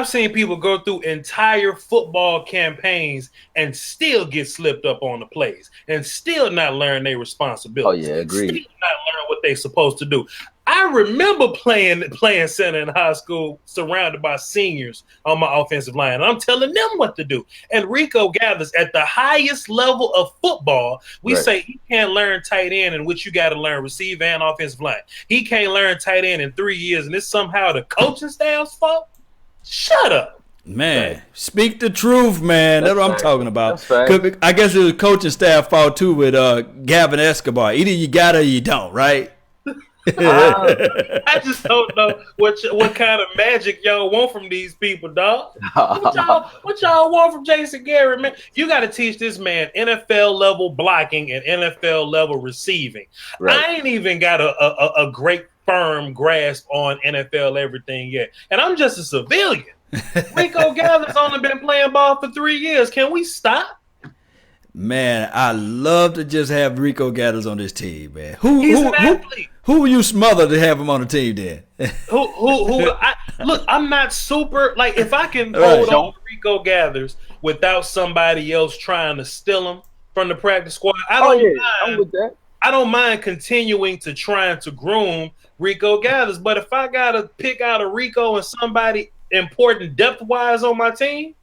seen people go through entire football campaigns and still get slipped up on the plays and still not learn their responsibilities. Oh yeah, agreed. Still not learn what they're supposed to do. I remember playing center in high school, surrounded by seniors on my offensive line, and I'm telling them what to do. And Rico Gathers, at the highest level of football, we say he can't learn tight end, in which you got to learn receive and offensive line. He can't learn tight end in 3 years, and it's somehow the coaching staff's fault. Shut up. Man, speak the truth, man. That's what I'm talking about. Right. I guess it was coaching staff fault too with Gavin Escobar. Either you got it or you don't, right? I just don't know what kind of magic y'all want from these people, dog. What y'all want from Jason Garrett, man? You got to teach this man NFL level blocking and NFL level receiving. Right. I ain't even got a great firm grasp on NFL everything yet, and I'm just a civilian. Rico Gather's only been playing ball for 3 years. Can we stop? Man, I love to just have Rico Gathers on this team, man. He's an athlete. Who will you smother to have him on the team then? Look, I'm not super, like, if I can hold on to Rico Gathers without somebody else trying to steal him from the practice squad, I don't mind. I'm with that. I don't mind continuing to trying to groom Rico Gathers, but if I gotta pick out a Rico and somebody important depth-wise on my team,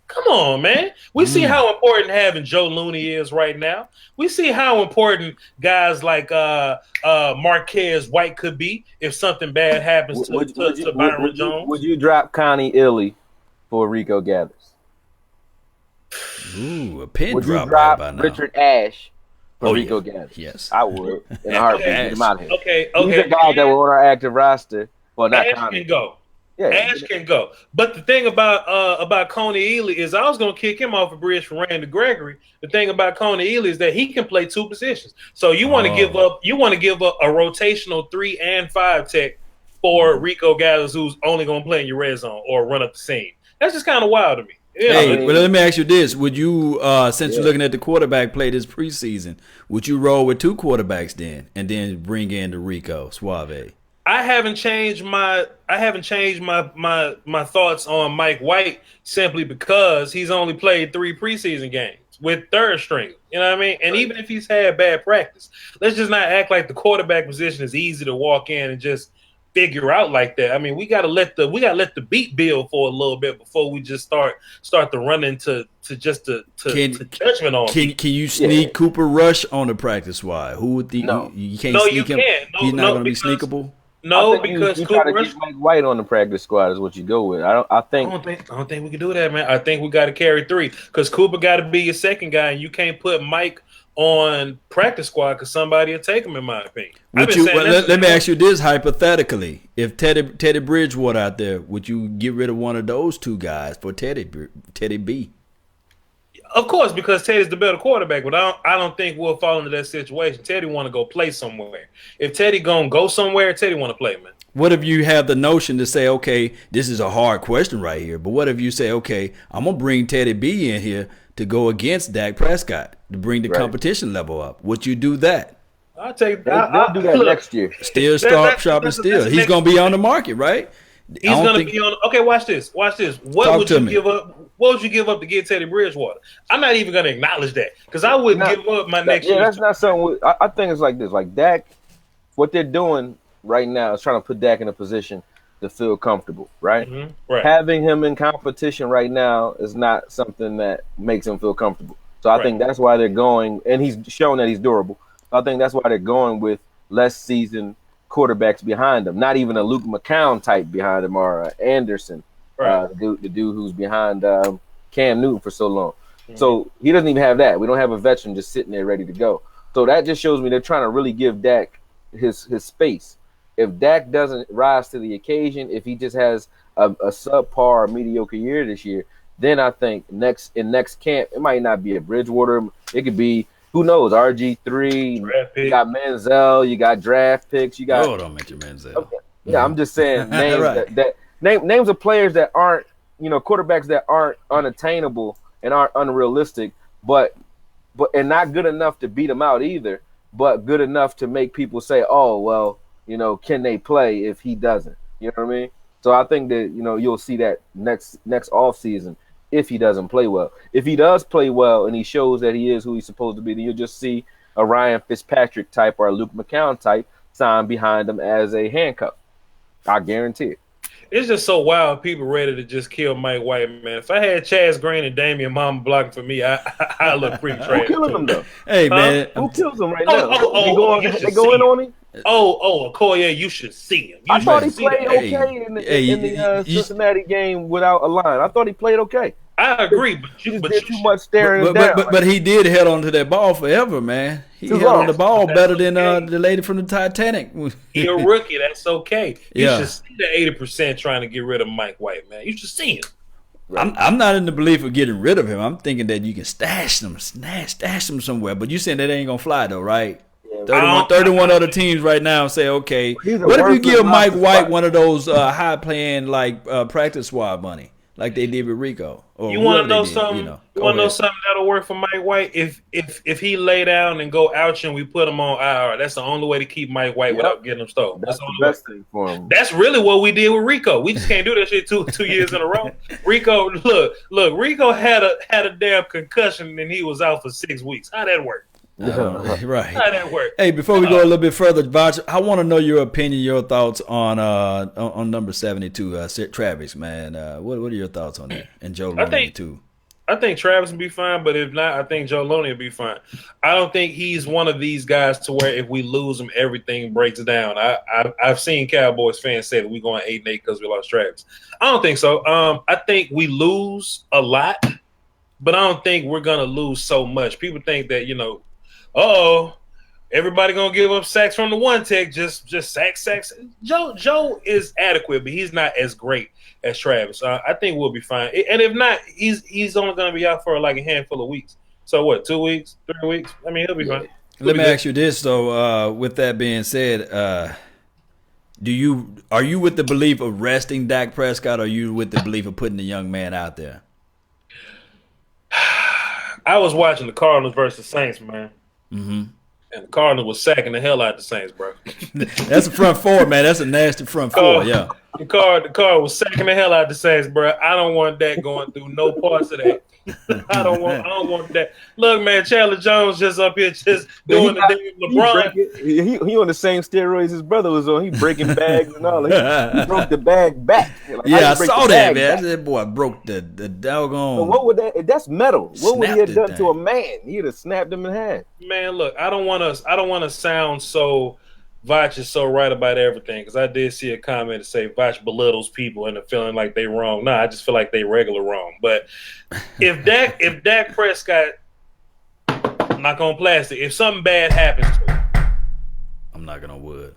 come on, man. We see how important having Joe Looney is right now. We see how important guys like Marquez White could be if something bad happens to Byron Jones. Would you drop Connie Illy for Rico Gathers? Ooh, a pin would drop you drop right by now. Richard Ash for Rico Gathers? Yes. I would. In a heartbeat. Get him out of here. Okay. These are guys that were on our active roster. Well, not Ash Connie. can go. Ash can go. But the thing about Coney Ealy is I was gonna kick him off a bridge for Randy Gregory. The thing about Coney Ealy is that he can play 2 positions. So you want to give up a rotational 3 and 5 tech for Rico Gallows, who's only gonna play in your red zone or run up the seam. That's just kind of wild to me. Hey, but let me ask you this: would you, since you're looking at the quarterback play this preseason, would you roll with 2 quarterbacks then, and then bring in the Rico Suave? I haven't changed my thoughts on Mike White simply because he's only played 3 preseason games with third string. You know what I mean? And even if he's had bad practice, let's just not act like the quarterback position is easy to walk in and just figure out like that. I mean, we gotta let the beat build for a little bit before we just start to run into judgment on. Can you sneak Cooper Rush on the practice squad? Who would the you can't sneak him? He's not going to be sneakable. No, because you try to get Mike White on the practice squad is what you go with. I don't think we can do that, man. I think we got to carry 3 because Cooper got to be your second guy, and you can't put Mike on practice squad because somebody will take him. In my opinion, let me ask you this hypothetically: if Teddy Bridgewater out there, would you get rid of one of those 2 guys for Teddy B? Of course, because Teddy's the better quarterback, but I don't think we'll fall into that situation. Teddy want to go play somewhere. If Teddy gonna go somewhere, Teddy want to play, man. What if you have the notion to say, okay, this is a hard question right here, but what if you say, okay, I'm gonna bring Teddy B in here to go against Dak Prescott to bring the competition level up? Would you do that? I'll take that. They'll do that next year. Still start shopping. Still, he's gonna be on the market, right? He's gonna be on. Okay, watch this. What would you give up? What would you give up to get Teddy Bridgewater? I'm not even gonna acknowledge that because I wouldn't give up my next year. Yeah, that's not something. I think it's like this. Like Dak, what they're doing right now is trying to put Dak in a position to feel comfortable, right? Mm-hmm. Right. Having him in competition right now is not something that makes him feel comfortable. So I think that's why they're going, and he's shown that he's durable. I think that's why they're going with less seasoned quarterbacks behind him. Not even a Luke McCown type behind him or Anderson, the dude who's behind Cam Newton for so long. Mm-hmm. So he doesn't even have that. We don't have a veteran just sitting there ready to go. So that just shows me they're trying to really give Dak his space. If Dak doesn't rise to the occasion, if he just has a subpar mediocre year this year, then I think next camp, it might not be a Bridgewater. It could be, who knows, RG3, you got Manziel, you got draft picks, you got... Oh, don't mention Manziel. Okay. Yeah, I'm just saying names right. names of players that aren't, quarterbacks that aren't unattainable and aren't unrealistic, but not good enough to beat them out either, but good enough to make people say, oh, well, can they play if he doesn't? You know what I mean? So I think that, you'll see that next off season if he doesn't play well. If he does play well and he shows that he is who he's supposed to be, then you'll just see a Ryan Fitzpatrick type or a Luke McCown type sign behind him as a handcuff. I guarantee it. It's just so wild. People ready to just kill Mike White, man. If I had Chaz Green and Damian Mama blocking for me, I look pretty trash. Who killing him though? Hey man, who kills him right now? They going on him? AKOYE, you should see him. I thought he played okay in the Cincinnati game without a line. I thought he played okay. I agree, but you did too much staring down. But he did head onto that ball forever, man. He held on the ball better than the lady from the Titanic. He's a rookie. That's okay. You should see the 80% trying to get rid of Mike White, man. You should see him. Right. I'm not in the belief of getting rid of him. I'm thinking that you can stash him somewhere. But you saying that ain't gonna fly though, right? 31 other teams right now say, okay, what if you give Mike White one of those high playing practice squad money like they did with Rico? You want to know something? You want to know something that'll work for Mike White? If he lay down and go ouch and we put him on IR, that's the only way to keep Mike White without getting him stolen. That's the best thing for him. That's really what we did with Rico. We just can't do that shit two years in a row. Rico, look, Rico had a damn concussion and he was out for 6 weeks. How'd that work? Right. How that work? Hey, before we go a little bit further, Voch, I want to know your opinion, your thoughts on number 72, Travis, man. What are your thoughts on that? And Joe Loney too. I think Travis will be fine, but if not, I think Joe Loney will be fine. I don't think he's one of these guys to where if we lose him, everything breaks down. I've seen Cowboys fans say that we're going 8-8 because we lost Travis. I don't think so. I think we lose a lot, but I don't think we're going to lose so much. People think that, Everybody gonna give up sacks from the one tech, just sacks. Joe is adequate, but he's not as great as Travis. I think we'll be fine. And if not, he's only gonna be out for like a handful of weeks. So what? 2 weeks, 3 weeks? I mean, he'll be fine. Let me ask you this though. With that being said, are you with the belief of resting Dak Prescott, or are you with the belief of putting the young man out there? I was watching the Cardinals versus Saints, man. Mm-hmm. And the Cardinals was sacking the hell out of the Saints, bro. That's a front four, man. That's a nasty front four, yeah. The card was sacking the hell out of the Saints, bro. I don't want that going through no parts of that. I don't want that. Look, man, Chandler Jones just up here just doing the thing with LeBron. He on the same steroids his brother was on. He breaking bags and all. He broke the bag back. Like, yeah, I saw that, man. That boy broke the doggone. So what would that? That's metal. What would he have done to a man? He'd have snapped him in half. Man, look, I don't want to sound so. Voch is so right about everything, because I did see a comment that say Voch belittles people into feeling like they wrong. Nah, I just feel like they regular wrong. But if Dak Prescott, knock on plastic, if something bad happens to him, I'm knocking on wood.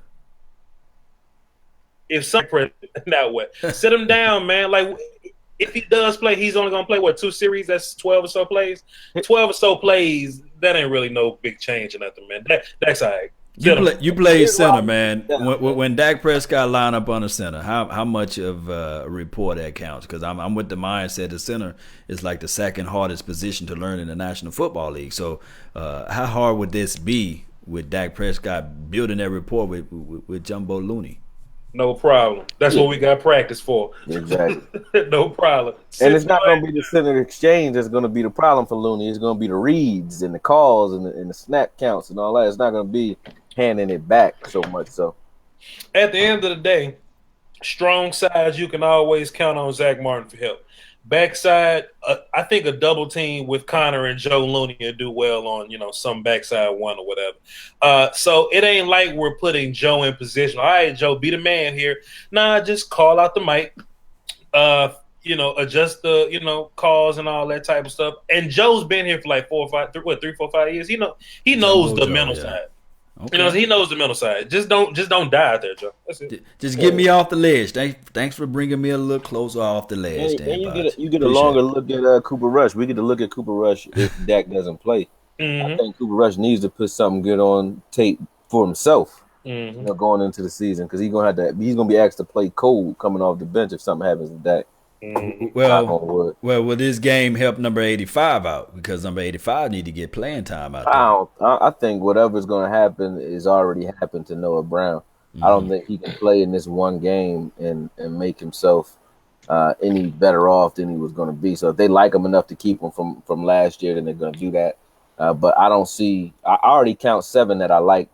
If something, now what? Sit him down, man. Like, if he does play, he's only gonna play what, 2 series? That's 12 or so plays. 12 or so plays. That ain't really no big change or nothing, man. That's all right. You play center, man. When Dak Prescott line up on the center, how much of a report that counts? Because I'm with the mindset the center is like the second hardest position to learn in the National Football League. So how hard would this be with Dak Prescott building that rapport with Jumbo Looney? No problem. That's what we got practice for. Exactly. No problem. And it's not going to be the center exchange that's going to be the problem for Looney. It's going to be the reads and the calls and the snap counts and all that. It's not going to be handing it back so much. So, at the end of the day, strong sides, you can always count on Zach Martin for help. Backside, I think a double team with Connor and Joe Looney will do well on, some backside one or whatever. So it ain't like we're putting Joe in position. All right, Joe, be the man here. Nah, just call out the mic. Adjust the, calls and all that type of stuff. And Joe's been here for like 3, 4, 5 years. He knows the mental side. Okay. He knows the mental side. Just don't die out there, Joe. That's it. Just get me off the ledge. Thanks for bringing me a little closer off the ledge. And you get a longer look at Cooper Rush. We get to look at Cooper Rush if Dak doesn't play. I think Cooper Rush needs to put something good on tape for himself. Going into the season, because he's gonna be asked to play cold coming off the bench if something happens to Dak. Well, will this game help number 85 out? Because number 85 need to get playing time out there. I think whatever's going to happen is already happened to Noah Brown. I don't think he can play in this one game and make himself any better off than he was going to be. So if they like him enough to keep him from last year, then they're going to do that. But I don't see – I already count 7 that I like,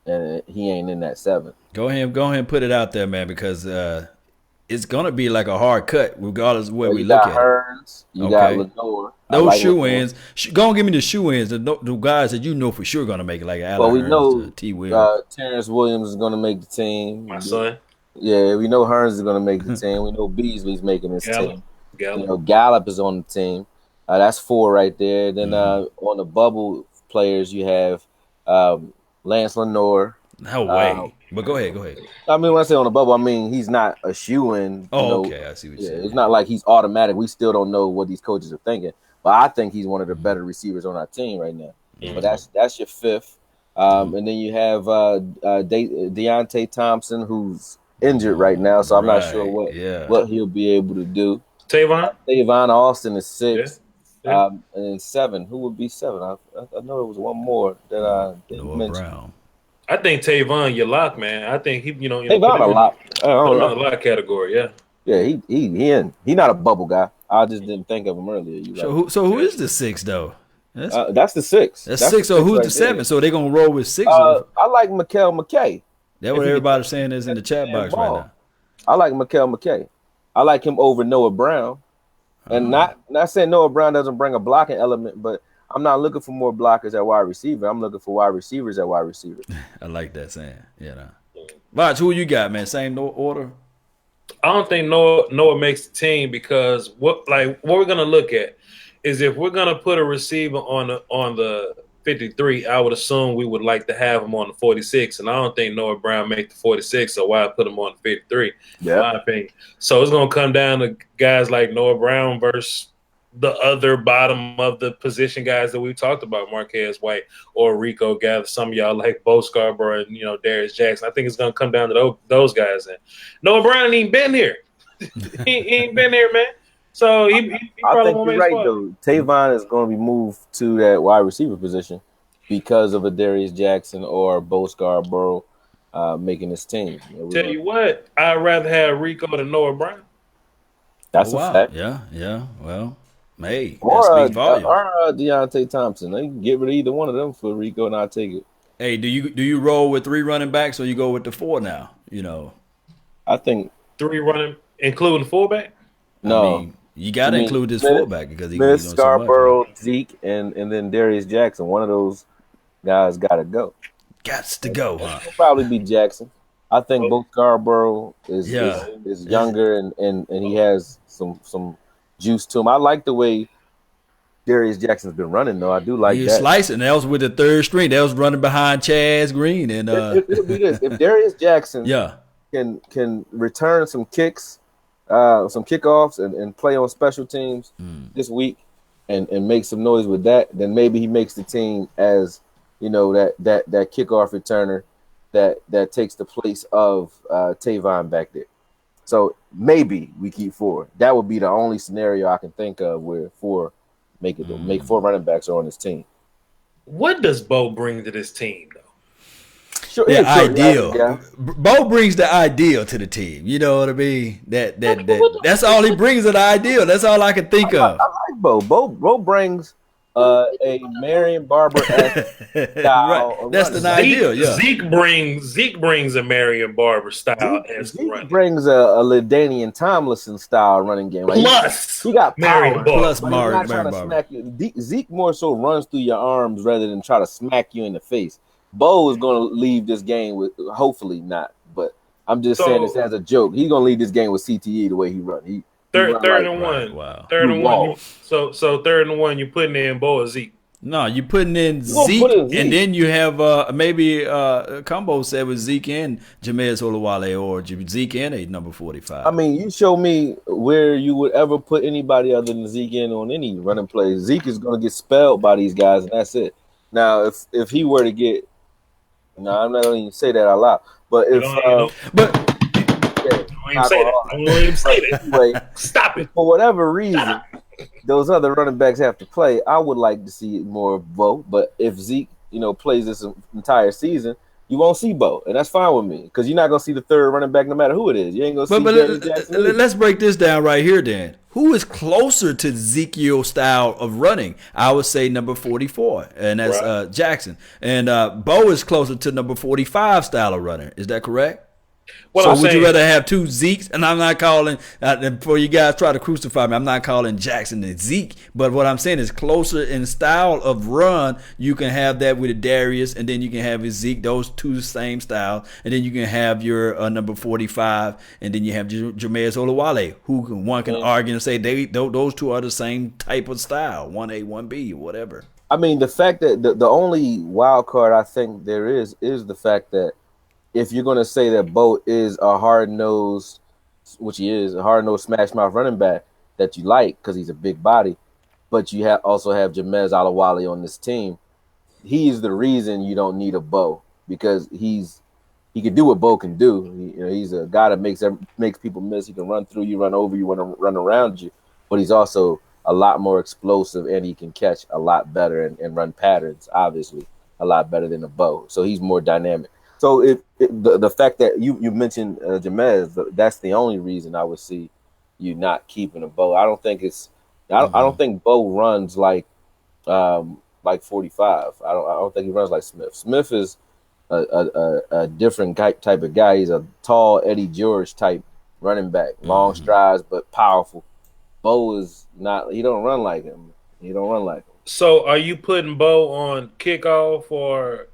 and he ain't in that 7. Go ahead and put it out there, man, because it's gonna be like a hard cut, regardless of where we look at Hearns, it. You got Lenovo. Those shoe-ins. Go and give me the shoe-ins. The guys that you know for sure gonna make it, like Allen we Hearns, know T. Will. Terrence Williams is gonna make the team. My son. Yeah, we know Hearns is gonna make the team. We know Beasley's making his team. Gallup is on the team. That's 4 right there. Then on the bubble players, you have Lance Lenore. No way. But go ahead. I mean, when I say on the bubble, I mean he's not a shoe-in. Okay, I see what you're saying. It's not like he's automatic. We still don't know what these coaches are thinking. But I think he's one of the better receivers on our team right now. But that's your 5th. And then you have Deontay Thompson, who's injured right now, so I'm not sure what he'll be able to do. Tavon Austin is 6. Yeah. And then 7. Who would be 7? I know there was one more that I didn't mention. Brown. I think Tavon, your lock, man. I think he, Tavon a lock. Another lock category, yeah. Yeah, he not a bubble guy. I just didn't think of him earlier. So who is the 6 though? That's the 6. That's 6. So who's the 7? So they're gonna roll with 6. I like Mikael McKay. That's what everybody's saying is in the chat box right now. I like Mikael McKay. I like him over Noah Brown. And not saying Noah Brown doesn't bring a blocking element, but I'm not looking for more blockers at wide receiver. I'm looking for wide receivers at wide receiver. I like that saying. Yeah. Voch, who you got, man? Same order? I don't think Noah makes the team, because what we're gonna look at is if we're gonna put a receiver on the 53, I would assume we would like to have him on the 46, and I don't think Noah Brown made the 46, so why put him on the 53? Yeah. In my opinion. So it's gonna come down to guys like Noah Brown versus the other bottom of the position guys that we talked about, Marquez White or Rico. Gather some of y'all like Bo Scarborough and Darius Jackson. I think it's gonna come down to those guys. And Noah Brown ain't been here. he ain't been here, man. So he I probably think won't you're make right squad. though. Tavon is going to be moved to that wide receiver position because of a Darius Jackson or Bo Scarborough making this team. Tell you what, I'd rather have Rico than Noah Brown. That's a fact. Yeah. Well, hey, that Or speaks volumes. Deontay Thompson. They can get rid of either one of them for Rico, and I'll take it. Hey, do you roll with 3 running backs or you go with the 4 now? I think 3 running, including fullback. no. I mean, you got to include this Smith, fullback because he can Smith, be doing Scarborough, so much. Zeke, and then Darius Jackson. One of those guys got to go. Gots to go, huh? It'll probably be Jackson. I think both Scarborough is younger and he has some juice to him. I like the way Darius Jackson's been running though. I do like He's that. slicing. That was with the 3rd string. That was running behind Chaz Green and It'll be this. If Darius Jackson yeah. can return some kicks, some kickoffs and play on special teams this week and make some noise with that, then maybe he makes the team as that kickoff returner that takes the place of Tavon back there. So maybe we keep 4. That would be the only scenario I can think of where 4 make 4 running backs are on this team. What does Bo bring to this team, though? Sure, The yeah, sure, ideal. yeah. Bo brings the ideal to the team. You know what I mean? That's all he brings, an ideal. That's all I can think of. I like Bo. Bo brings a Marion Barber style. Right. That's the ideal. Yeah. Zeke brings a Marion Barber style as Zeke brings a LaDainian Tomlinson style running game. Like plus he got Marion power. Barber. Plus But he's not Marion trying to Barber. smack you. Zeke more so runs through your arms rather than try to smack you in the face. Bo is going to leave this game with, hopefully not, but I'm just saying this as a joke. He's going to leave this game with CTE the way he runs. Third run and like, one. Wow. Third and one. So 3rd and 1, you're putting in Bo or Zeke. No, you're putting in gonna Zeke, put in Zeke. and then you have maybe combo said with Zeke and Jameis Olawale or Zeke and a number 45. I mean, you show me where you would ever put anybody other than Zeke in on any running play. Zeke is going to get spelled by these guys, and that's it. Now, if he were to get, no, I'm not going to even say that out loud. But if, but I don't even say that. Anyway, Stop it. for whatever reason, those other running backs have to play. I would like to see more of Bo, but if Zeke, plays this entire season, you won't see Bo, and that's fine with me because you're not gonna see the 3rd running back no matter who it is. You ain't gonna see. But let's break this down right here. Then, who is closer to Ezekiel's style of running? I would say number 44, and that's Jackson. And Bo is closer to number 45 style of runner. Is that correct? So would you rather have 2 Zekes? And I'm not calling, before you guys try to crucify me, I'm not calling Jackson and Zeke. But what I'm saying is closer in style of run, you can have that with a Darius, and then you can have his Zeke, those 2 same style. And then you can have your number 45, and then you have Jameis Olawale, who one can argue and say those 2 are the same type of style, 1A, 1B, whatever. I mean, the fact that the only wild card I think there is the fact that if you're going to say that Bo is a hard-nosed, which he is, a hard-nosed smash-mouth running back that you like because he's a big body, but you also have Jameis Olawale on this team, he's the reason you don't need a Bo because he can do what Bo can do. He's a guy that makes people miss. He can run through you, run over you, run around you, but he's also a lot more explosive and he can catch a lot better and run patterns, obviously, a lot better than a Bo. So he's more dynamic. So the fact that you mentioned Jameis, that's the only reason I would see you not keeping a Bo. I don't think I don't think Bo runs like 45. I don't think he runs like Smith. Smith is a different type of guy. He's a tall Eddie George type running back, long strides but powerful. Bo is not. He don't run like him. So are you putting Bo on kickoff or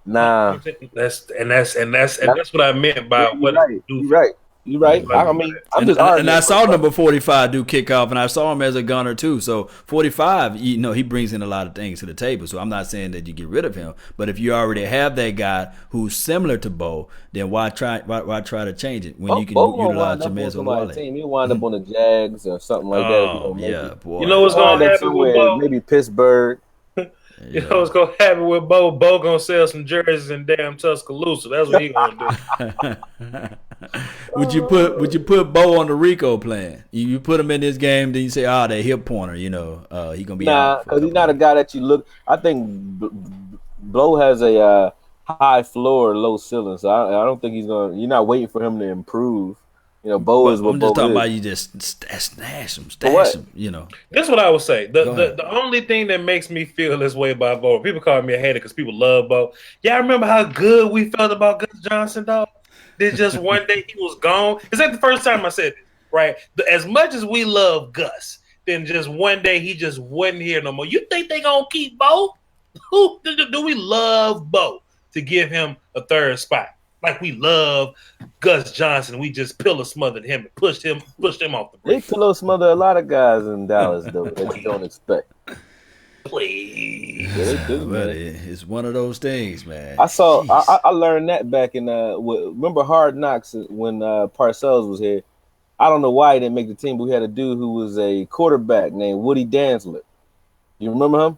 Nah? That's what I meant by what You're right. You're right. I mean, I'm just arguing. And I saw number 45 do kickoff, and I saw him as a gunner too. So 45, he brings in a lot of things to the table. So I'm not saying that you get rid of him, but if you already have that guy who's similar to Bo, then why try to change it when you can utilize Jameis Olawale? Team, he'll wind up on the Jags or something like that. Oh, yeah, boy. You know what's going to happen with Bo? Maybe Pittsburgh. You know what's gonna happen with Bo? Bo gonna sell some jerseys in damn Tuscaloosa. That's what he gonna do. Would you put Bo on the Rico plan? You put him in this game, then you say, that hip pointer, he gonna be out. Because he's not a guy that you look. I think Bo has a high floor, low ceiling. So I don't think he's gonna. You're not waiting for him to improve. Bo is what Bo is. I'm just talking about you just stash him. This is what I would say. The only thing that makes me feel this way about Bo, people call me a hater because people love Bo. Y'all remember how good we felt about Gus Johnson, dog? Then just one day he was gone. Is that the first time I said this? Right? As much as we love Gus, then just one day he just wasn't here no more. You think they gonna keep Bo? Who do we love Bo to give him a third spot? Like we love Gus Johnson, we just pillow smothered him and pushed him off the bridge. They pillow smother a lot of guys in Dallas though that you don't expect. Please, but it's one of those things, man. I learned that back in remember Hard Knocks when Parcells was here. I don't know why he didn't make the team, but we had a dude who was a quarterback named Woody Dantzler. You remember him?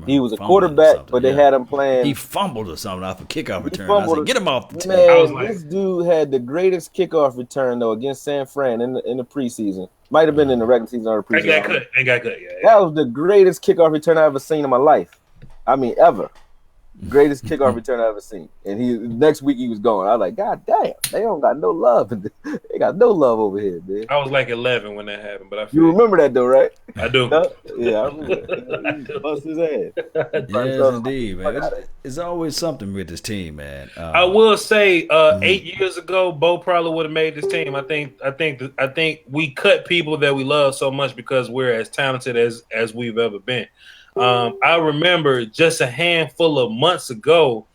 He was a quarterback, but they had him playing. He fumbled or something off a kickoff return. I said, get him off the team. Man, this dude had the greatest kickoff return though against San Fran in the preseason. Might have been in the regular season or the preseason. Ain't got cut. Yeah. That was the greatest kickoff return I ever seen in my life. I mean, ever. Greatest kickoff return I ever seen. And next week he was gone. I was like, God damn, they don't got no love. They got no love over here, man. I was like 11 when that happened, but you remember that though, right? I do. Yeah, I remember. He bust his ass. Yes, indeed, man. It's always something with this team, man. I will say, 8 years ago, Bo probably would have made this team. I think we cut people that we love so much because we're as talented as we've ever been. I remember just a handful of months ago,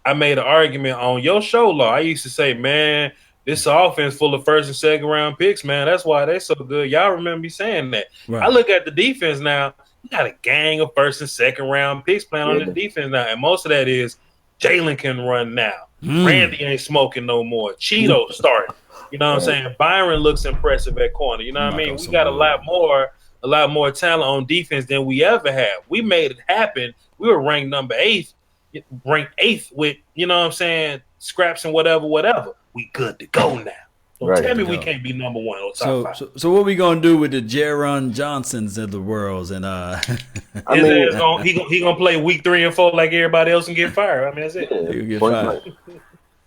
I made an argument on your show, Law. I used to say, man, this offense full of first and second round picks, man. That's why they're so good. Y'all remember me saying that. Right. I look at the defense now. You got a gang of first and second round picks playing on the defense now. And most of that is Jalen can run now. Randy ain't smoking no more. Cheeto starting. You know what I'm saying? Byron looks impressive at corner. You know what I mean? We got a lot more talent on defense than we ever had. We made it happen. We were ranked eighth with, you know what I'm saying, scraps and whatever. We good to go now. Don't tell me we can't be number one or top five. So what we gonna do with the Jaron Johnsons of the world? And he gonna play week 3 and 4 like everybody else and get fired. I mean, that's it. He'll get fired.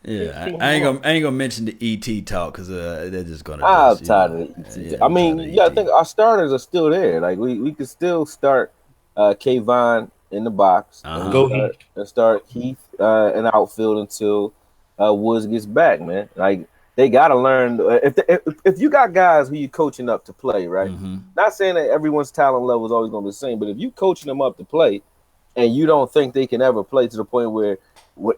Yeah, I ain't gonna mention the ET talk because they're just gonna. I'm tired of the ET. I mean, I think our starters are still there. Like we could still start Kayvon in the box and start Heath in the outfield until Woods gets back. Man, like they gotta learn if you got guys who you coaching up to play, right? Mm-hmm. Not saying that everyone's talent level is always gonna be the same, but if you coaching them up to play and you don't think they can ever play to the point where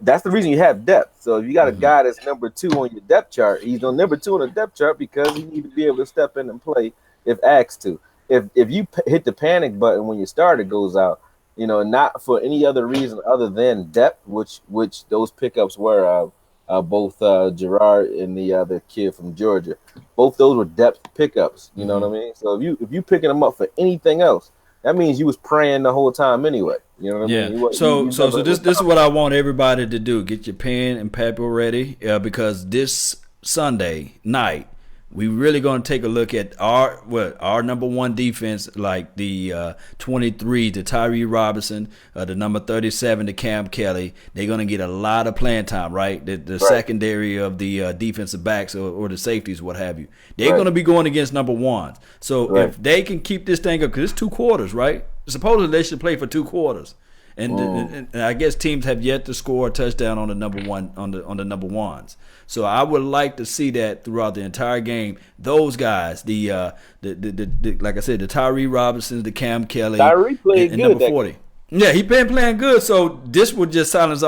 that's the reason you have depth. So if you got a guy that's number 2 on your depth chart, he's on number 2 on the depth chart because he needs to be able to step in and play if asked to. If you hit the panic button when your starter goes out, not for any other reason other than depth, which those pickups were both Gerard and the other kid from Georgia. Both those were depth pickups. You know what I mean? So if you picking them up for anything else, that means you was praying the whole time anyway. You know what I mean? So this is what I want everybody to do. Get your pen and paper ready because this Sunday night we really going to take a look at our number 1 defense, like the 23 to Tyree Robinson, the number 37 to Cam Kelly. They're going to get a lot of playing time, right? The secondary of the defensive backs or the safeties, what have you. They're going to be going against number 1s. So if they can keep this thing up, because it's 2 quarters, right? Supposedly they should play for 2 quarters. And I guess teams have yet to score a touchdown on the number 1 on the number 1s. So I would like to see that throughout the entire game. Those guys, the like I said, the Tyree Robinsons, the Cam Kelly, Tyree played and good. Number 40. Yeah, he been playing good, so this would just silence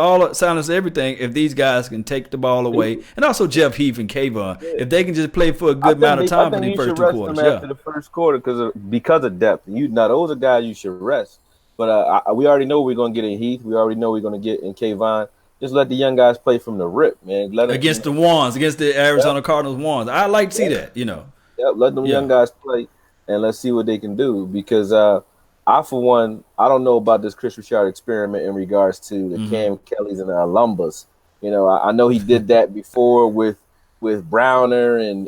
everything if these guys can take the ball away, and also Jeff Heath and Kayvon, if they can just play for a good amount of time for the first 2 quarters. After the first quarter because of depth. Now those are guys you should rest, but we already know we're gonna get in Heath. We already know we're gonna get in Kayvon. Just let the young guys play from the rip, man. Against the Wands, against the Arizona Cardinals Wands. I like to see that, let them young guys play, and let's see what they can do. Because I, for one, I don't know about this Chris Richard experiment in regards to the Cam Kellys and the Lumbas. I know he did that before with Browner and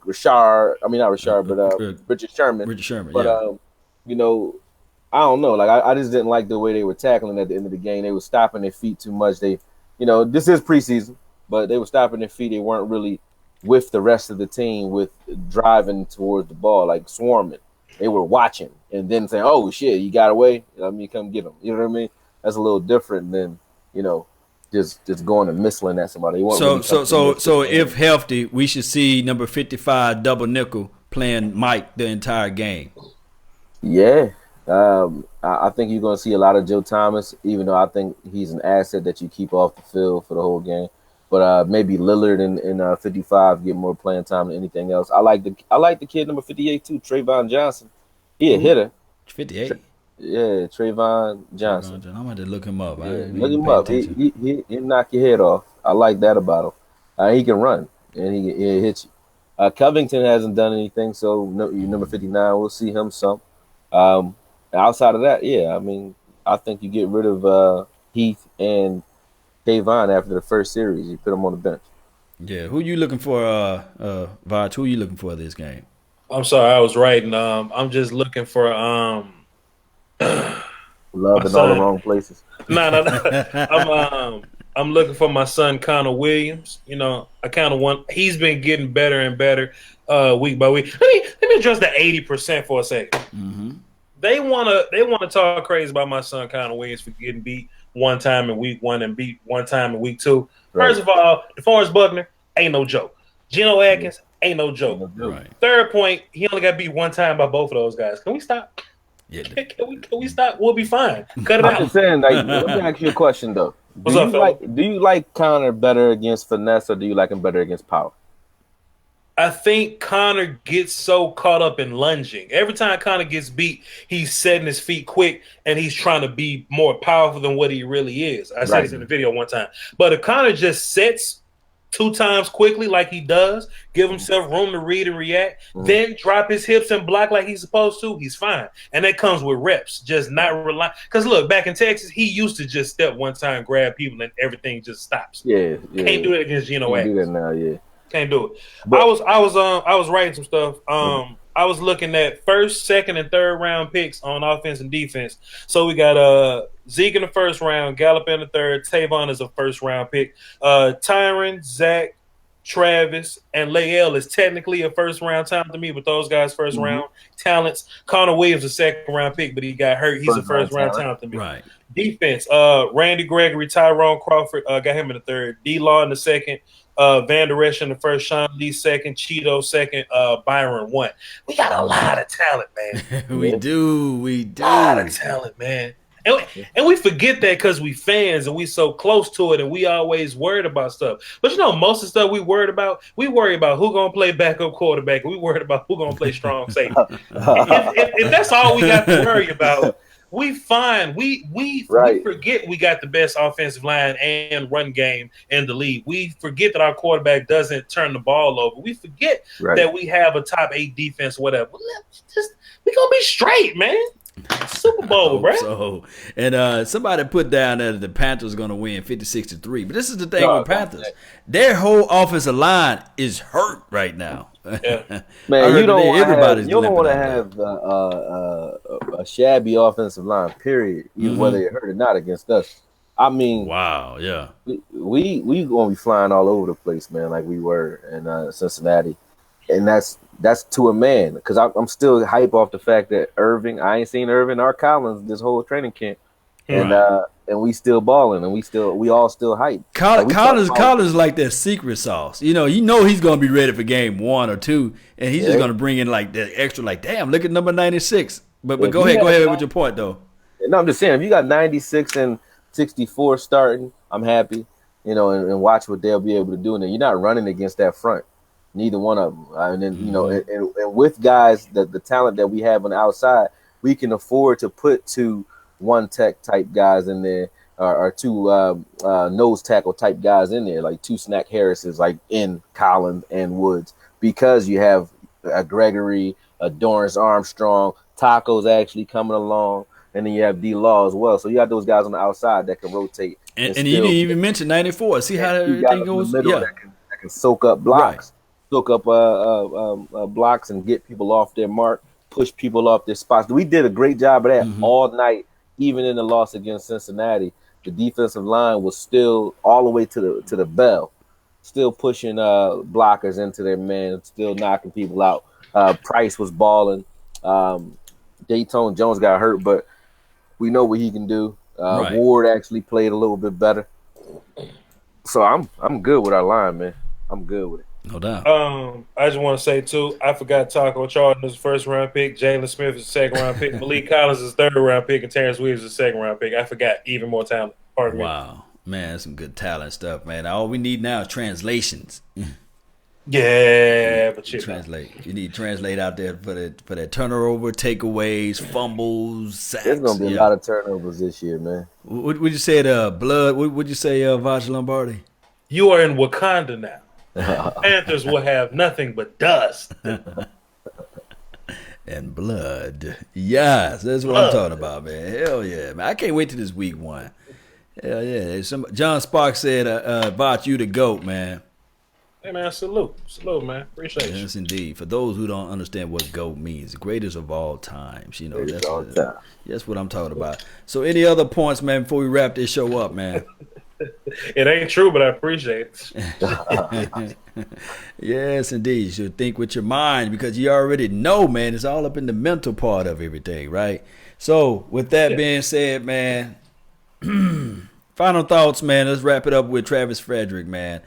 Richard. I mean, not Richard, but Richard Sherman. But I don't know. Like I just didn't like the way they were tackling at the end of the game. They were stopping their feet too much. This is preseason, but they were stopping their feet. They weren't really with the rest of the team with driving towards the ball, like swarming. They were watching and then saying, "Oh shit, you got away. Let me come get him." You know what I mean? That's a little different than just going and missling at somebody. So if healthy, we should see number 55 double nickel playing Mike the entire game. Yeah. I think you're going to see a lot of Joe Thomas, even though I think he's an asset that you keep off the field for the whole game. But maybe Lillard and 55 get more playing time than anything else. I like the kid number 58 too, Trayvon Johnson. He a hitter. 58. Yeah, Trayvon Johnson. I'm going to look him up. Look him up. He knock your head off. I like that about him. He can run and he hit you. Covington hasn't done anything, so number 59, we'll see him some. Outside of that, yeah, I mean, I think you get rid of Heath and Kayvon after the first series. You put them on the bench. Yeah, who you looking for, Voch? Who you looking for this game? I'm sorry, I was writing. I'm just looking for love in all the wrong places. No. I'm looking for my son Connor Williams. I kind of want. He's been getting better and better week by week. Let me address the 80% for a second. Mm-hmm. They wanna talk crazy about my son Connor Williams for getting beat one time in week 1 and beat one time in week 2. Right. First of all, DeForest Buckner ain't no joke. Geno Atkins ain't no joke. Right. Third point, he only got beat one time by both of those guys. Can we stop? Yeah. Can we stop? We'll be fine. Cut it out. I'm just saying, let me ask you a question though. Do you like Connor better against finesse, or do you like him better against power? I think Connor gets so caught up in lunging. Every time Connor gets beat, he's setting his feet quick and he's trying to be more powerful than what he really is. I said this in the video one time. But if Connor just sets 2 times quickly like he does, give himself room to read and react, then drop his hips and block like he's supposed to, he's fine. And that comes with reps, just not rely. Because look, back in Texas, he used to just step one time, grab people, and everything just stops. Yeah. Can't do it against Geno Atkins. Do that now, yeah. Can't do it. But I was writing some stuff. I was looking at first, second, and third round picks on offense and defense. So we got Zeke in the first round, Gallup in the third, Tavon is a first round pick. Tyron, Zach, Travis, and Lael is technically a first round talent to me, but those guys first round talents. Connor Williams a second round pick, but he got hurt. He's a first round talent to me. Right. Defense, Randy Gregory, Tyrone Crawford, got him in the third. D-Law in the second. Van Der Esch in the first, Sean Lee second, Cheeto second, Byron 1. We got a lot of talent, man. We do. A lot of talent, man. And we forget that because we fans and we so close to it and we always worried about stuff. But most of the stuff we worry about who gonna play backup quarterback. We worried about who gonna play strong safety. if that's all we got to worry about, we fine. We forget we got the best offensive line and run game in the league. We forget that our quarterback doesn't turn the ball over. We forget that we have a top 8 defense, whatever. We gonna be straight, man. Super Bowl, bro. So, and somebody put down that the Panthers are going to win 56-3. But this is the thing with Panthers. Their whole offensive line is hurt right now. Yeah. Man, you don't want to have a shabby offensive line, period, whether you're hurt or not against us. I mean, wow, yeah. We going to be flying all over the place, man, like we were in Cincinnati. And that's to a man, because I'm still hype off the fact that I ain't seen Irvin or Collins this whole training camp, and we still balling, and we all still hype. Collins like that secret sauce. You know he's gonna be ready for game 1 or 2, and he's just gonna bring in like that extra. Like, damn, look at number 96. But go ahead with your point though. And No, I'm just saying, if you got 96 and 64 starting, I'm happy, and watch what they'll be able to do. And you're not running against that front, neither one of them. And then, and with guys, the talent that we have on the outside, we can afford to put 2 one-tech type guys in there, or 2 nose tackle type guys in there, like 2 Snack Harrises, like in Collins and Woods, because you have a Gregory, a Dorrance Armstrong, Taco's actually coming along, and then you have D-Law as well. So you got those guys on the outside that can rotate. And you didn't even mention 94. See how everything goes? Yeah. That can soak up blocks, soak up blocks and get people off their mark, push people off their spots. We did a great job of that all night, even in the loss against Cincinnati. The defensive line was still all the way to the bell, still pushing blockers into their man, still knocking people out. Price was balling. Dayton Jones got hurt, but we know what he can do. Ward actually played a little bit better. So I'm good with our line, man. I'm good with it. No doubt. I just want to say too, I forgot Taco Charlton is first round pick, Jalen Smith is second round pick, Malik Collins is third round pick, and Terrence Williams is second round pick. I forgot even more talent. Pardon me. Wow, man, that's some good talent stuff, man. All we need now is translations. Yeah, but translate. You need to translate out there for that turnover, takeaways, fumbles, sacks. There's gonna be a lot of turnovers this year, man. What would you say? Blood. What would you say? Voch Lombardi. You are in Wakanda now. Panthers will have nothing but dust and blood. Yes, that's what I'm talking about, man. Hell yeah, man. I can't wait to this week 1. Hell yeah. John Sparks said, Voch, you the GOAT, man. Hey, man, salute, man. Appreciate you. Yes, indeed. For those who don't understand what GOAT means, the greatest of all times. That's what I'm talking about. So any other points, man, before we wrap this show up, man? It ain't true, but I appreciate it. Yes, indeed. You should think with your mind, because you already know, man, it's all up in the mental part of everything, right? So with that being said, man, final thoughts, man. Let's wrap it up with Travis Frederick, man.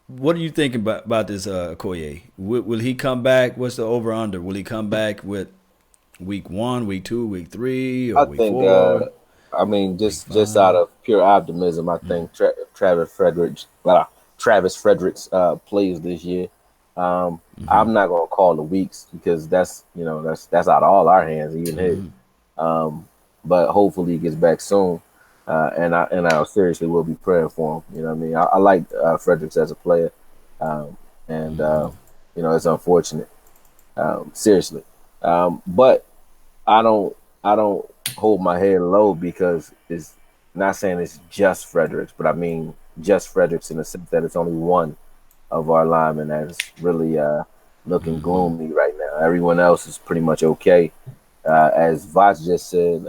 What are you thinking about this AKOYE? Will he come back? What's the over-under? Will he come back with week 1, week 2, week 3, or week 4? I mean, just out of pure optimism, I think Travis Frederick's plays this year. I'm not gonna call the weeks, because that's out of all our hands, even his. But hopefully he gets back soon, and I seriously will be praying for him. You know what I mean? I like Fredericks as a player, and it's unfortunate, seriously. But I don't hold my head low, because it's not saying it's just Fredericks, but I mean just Fredericks in the sense that it's only one of our linemen that's really looking gloomy right now. Everyone else is pretty much okay. As Voch just said,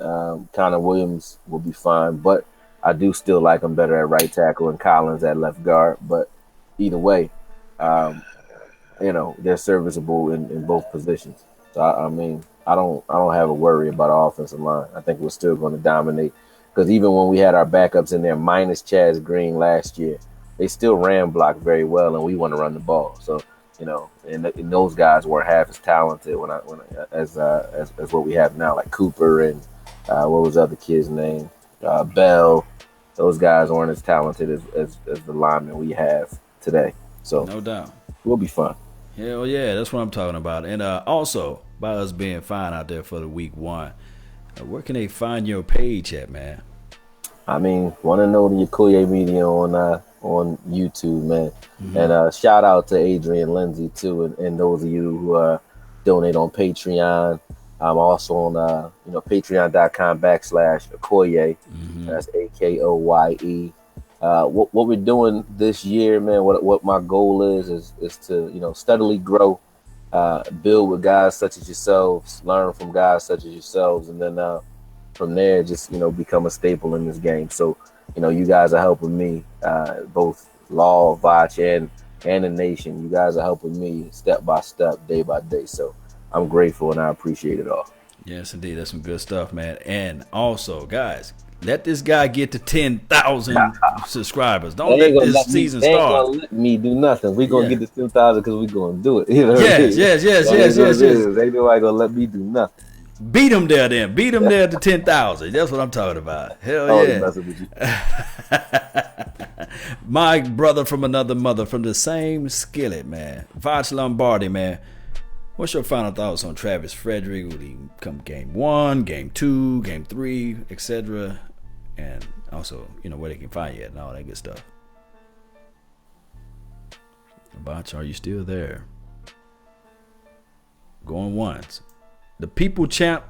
Connor Williams will be fine, but I do still like him better at right tackle and Collins at left guard. But either way, they're serviceable in both positions. So I mean, I don't have a worry about our offensive line. I think we're still going to dominate, because even when we had our backups in there, minus Chaz Green last year, they still ran block very well, and we want to run the ball. So and those guys weren't half as talented as what we have now, like Cooper and what was the other kid's name, Bell. Those guys aren't as talented as the linemen we have today. So no doubt, we'll be fine. Hell yeah, that's what I'm talking about. And also, by us being fine out there for the week 1, where can they find your page at, man? I mean, want to know the AKOYE Media on YouTube, man. And shout out to Adrian Lindsay too, and those of you who donate on Patreon. I'm also on patreon.com/AKOYE. That's AKOYE. What we're doing this year, man, what my goal is to steadily grow, build with guys such as yourselves, learn from guys such as yourselves, and then from there just become a staple in this game. So you guys are helping me, both Law, Voch, and the nation. You guys are helping me step by step, day by day. So I'm grateful and I appreciate it all. Yes, indeed. That's some good stuff, man. And also, guys, let this guy get to 10,000 subscribers. Don't let this season start. They ain't gonna let me do nothing. We're going to get to 10,000 because we're going to do it. Yes. They know I ain't going to let me do nothing. Beat them there then. Beat them there to 10,000. That's what I'm talking about. Hell Oh, yeah. messing with you. My brother from another mother from the same skillet, man. Voch Lombardi, man. What's your final thoughts on Travis Frederick? Will he come game 1, game 2, game 3, etc.? And also, where they can find you at and all that good stuff. Voch, are you still there? Going once. The people champ,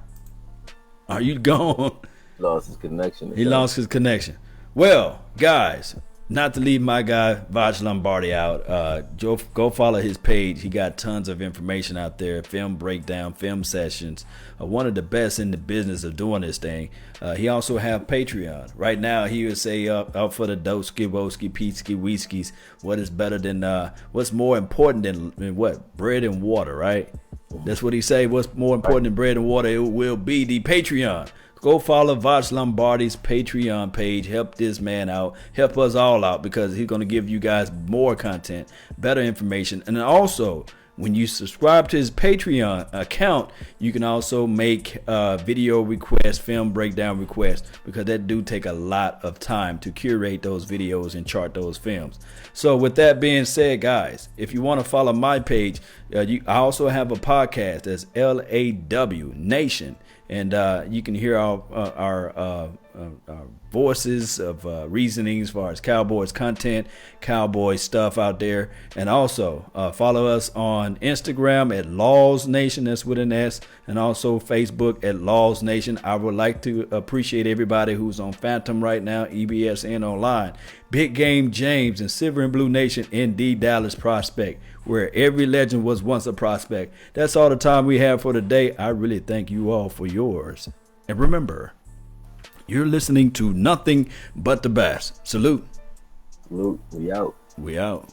are you gone? Lost his connection. He lost his connection. Well, guys, not to leave my guy Voch Lombardi out, go follow his page. He got tons of information out there, film breakdown, film sessions. One of the best in the business of doing this thing. He also have Patreon. Right now, he would say out for the Doski, Woski, Peeski, Whiskies. What is better than, what's more important than what? Bread and water, right? That's what he say. What's more important than bread and water? It will be the Patreon. Go follow Voch Lombardi's Patreon page. Help this man out. Help us all out because he's going to give you guys more content, better information. And also, when you subscribe to his Patreon account, you can also make video requests, film breakdown requests, because that do take a lot of time to curate those videos and chart those films. So with that being said, guys, if you want to follow my page, I also have a podcast that's LAW Nation. And you can hear our voices of reasonings as far as Cowboys content, Cowboys stuff out there. And also follow us on Instagram at Laws Nation, that's with an S, and also Facebook at Laws Nation. I would like to appreciate everybody who's on Phantom right now, EBS and online. Big Game James and Silver and Blue Nation in the Dallas Prospect, where every legend was once a prospect. That's all the time we have for today. I really thank you all for yours. And remember, you're listening to nothing but the best. Salute. Salute. We out. We out.